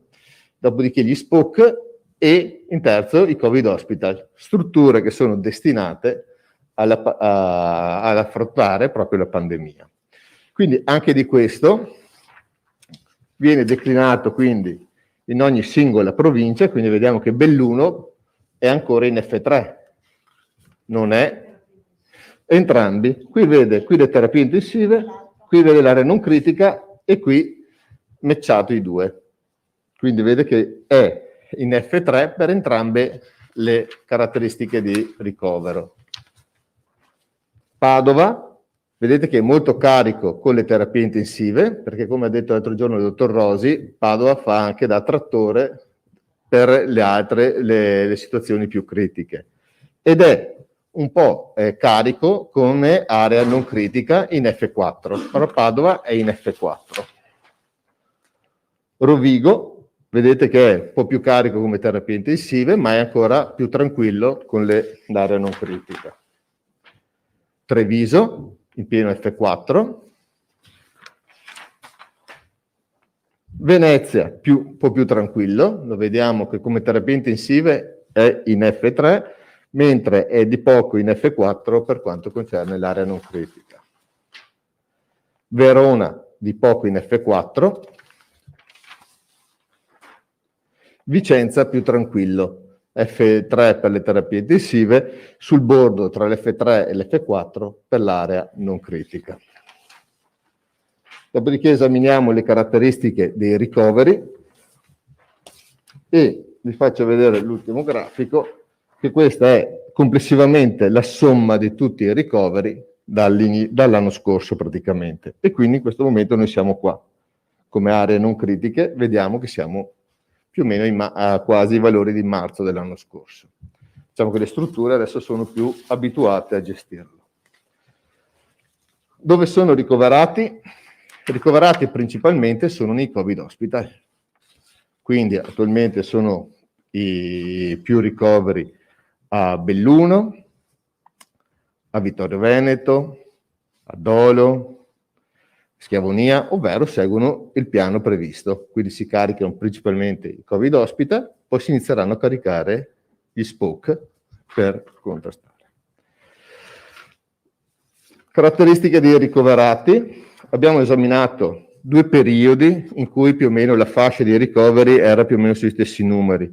dopodiché gli SPOC e in terzo i Covid Hospital, strutture che sono destinate ad affrontare proprio la pandemia. Quindi anche di questo viene declinato quindi in ogni singola provincia, quindi vediamo che Belluno è ancora in F3, non è entrambi. Qui vede qui le terapie intensive, qui vede l'area non critica e qui matchato i due. Quindi vede che è in F3 per entrambe le caratteristiche di ricovero. Padova, vedete che è molto carico con le terapie intensive, perché come ha detto l'altro giorno il dottor Rosi, Padova fa anche da trattore per le altre, le situazioni più critiche. Ed è un po' carico come area non critica in F4, però Padova è in F4. Rovigo, vedete che è un po' più carico come terapie intensive, ma è ancora più tranquillo con l'area non critica. Treviso, in pieno F4. Venezia, un po' più tranquillo, lo vediamo che come terapie intensive è in F3, mentre è di poco in F4 per quanto concerne l'area non critica. Verona, di poco in F4. Vicenza, più tranquillo. F3 per le terapie intensive, sul bordo tra l'F3 e l'F4 per l'area non critica. Dopodiché esaminiamo le caratteristiche dei ricoveri e vi faccio vedere l'ultimo grafico, che questa è complessivamente la somma di tutti i ricoveri dall'anno scorso praticamente. E quindi in questo momento noi siamo qua. Come aree non critiche vediamo che siamo più o meno a quasi i valori di marzo dell'anno scorso. Diciamo che le strutture adesso sono più abituate a gestirlo. Dove sono ricoverati? Ricoverati principalmente sono nei Covid Hospital. Quindi attualmente sono i più ricoveri a Belluno, a Vittorio Veneto, a Dolo, Schiavonia, ovvero seguono il piano previsto. Quindi si caricano principalmente i Covid Hospital, poi si inizieranno a caricare gli SPOC per contrastare. Caratteristiche dei ricoverati. Abbiamo esaminato 2 periodi in cui più o meno la fascia dei ricoveri era più o meno sui stessi numeri.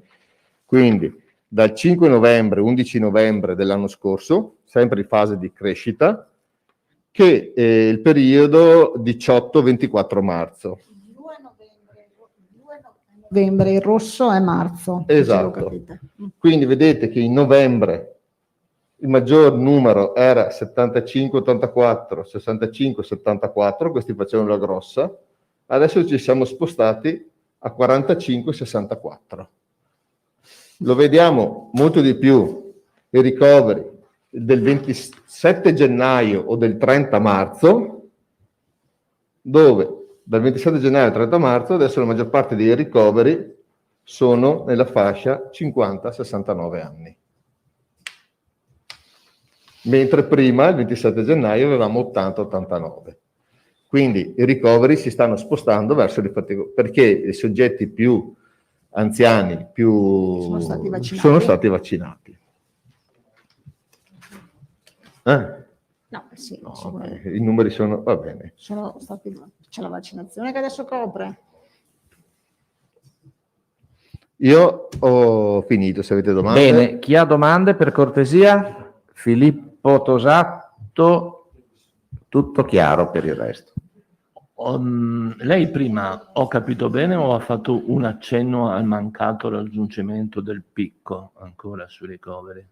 Quindi dal 5 novembre, 11 novembre dell'anno scorso, sempre in fase di crescita, che è il periodo 18-24 marzo. 2 novembre, il rosso è marzo. Esatto. Quindi vedete che in novembre il maggior numero era 75-84, 65-74, questi facevano la grossa, adesso ci siamo spostati a 45-64. Lo vediamo molto di più i ricoveri del 27 gennaio o del 30 marzo, dove dal 27 gennaio al 30 marzo adesso la maggior parte dei ricoveri sono nella fascia 50-69 anni. Mentre prima, il 27 gennaio, avevamo 80-89. Quindi i ricoveri si stanno spostando verso perché i soggetti più anziani sono stati vaccinati. No, sì, No, sicuramente. i numeri sono, va bene. C'è la vaccinazione che adesso copre. Io ho finito, se avete domande. Bene, chi ha domande per cortesia? Filippo Tosato, tutto chiaro per il resto. Lei prima, ho capito bene, o ha fatto un accenno al mancato raggiungimento del picco ancora sui ricoveri?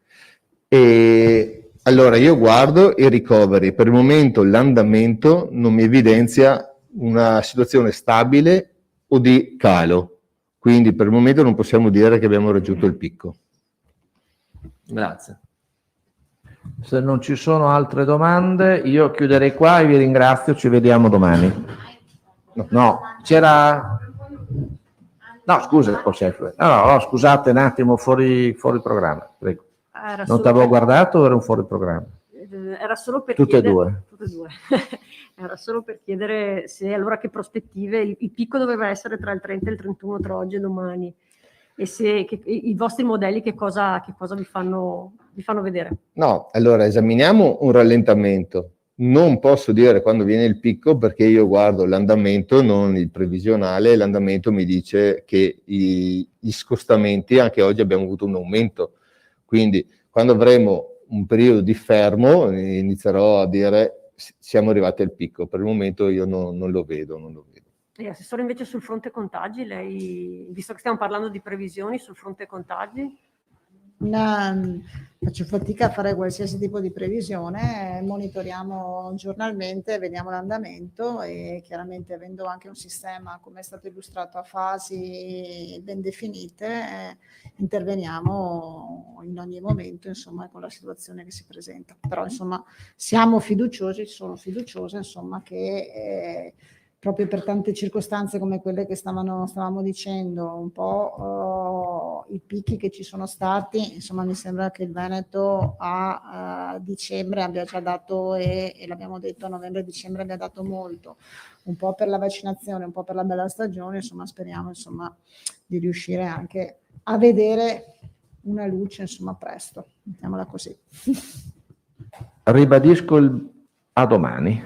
E allora io guardo i ricoveri, per il momento l'andamento non mi evidenzia una situazione stabile o di calo, quindi per il momento non possiamo dire che abbiamo raggiunto il picco. Grazie. Se non ci sono altre domande, io chiuderei qua e vi ringrazio, ci vediamo domani. No, c'era... No, scusa, no, scusate un attimo, fuori programma, prego. Era Non solo ti avevo per- guardato o era un fuori programma? Era solo per Tutte e chiedere, due. tutte e due. Era solo per chiedere se allora che prospettive, il picco doveva essere tra il 30 e il 31 tra oggi e domani, e se i vostri modelli che cosa vi fanno vedere. No, allora esaminiamo un rallentamento. Non posso dire quando viene il picco perché io guardo l'andamento, non il previsionale, e l'andamento mi dice che gli scostamenti, anche oggi abbiamo avuto un aumento, quindi quando avremo un periodo di fermo inizierò a dire siamo arrivati al picco. Per il momento io non lo vedo. E Assessore, invece sul fronte contagi, lei, visto che stiamo parlando di previsioni sul fronte contagi? Faccio fatica a fare qualsiasi tipo di previsione, monitoriamo giornalmente, vediamo l'andamento e chiaramente avendo anche un sistema come è stato illustrato a fasi ben definite, interveniamo in ogni momento insomma con la situazione che si presenta. Però insomma siamo fiduciosi, sono fiduciosa insomma che proprio per tante circostanze come quelle che stavamo dicendo, un po' i picchi che ci sono stati, insomma mi sembra che il Veneto a dicembre abbia già dato, e l'abbiamo detto a novembre-dicembre abbia dato molto, un po' per la vaccinazione, un po' per la bella stagione, insomma speriamo insomma di riuscire anche a vedere una luce insomma presto, mettiamola così. Ribadisco a domani.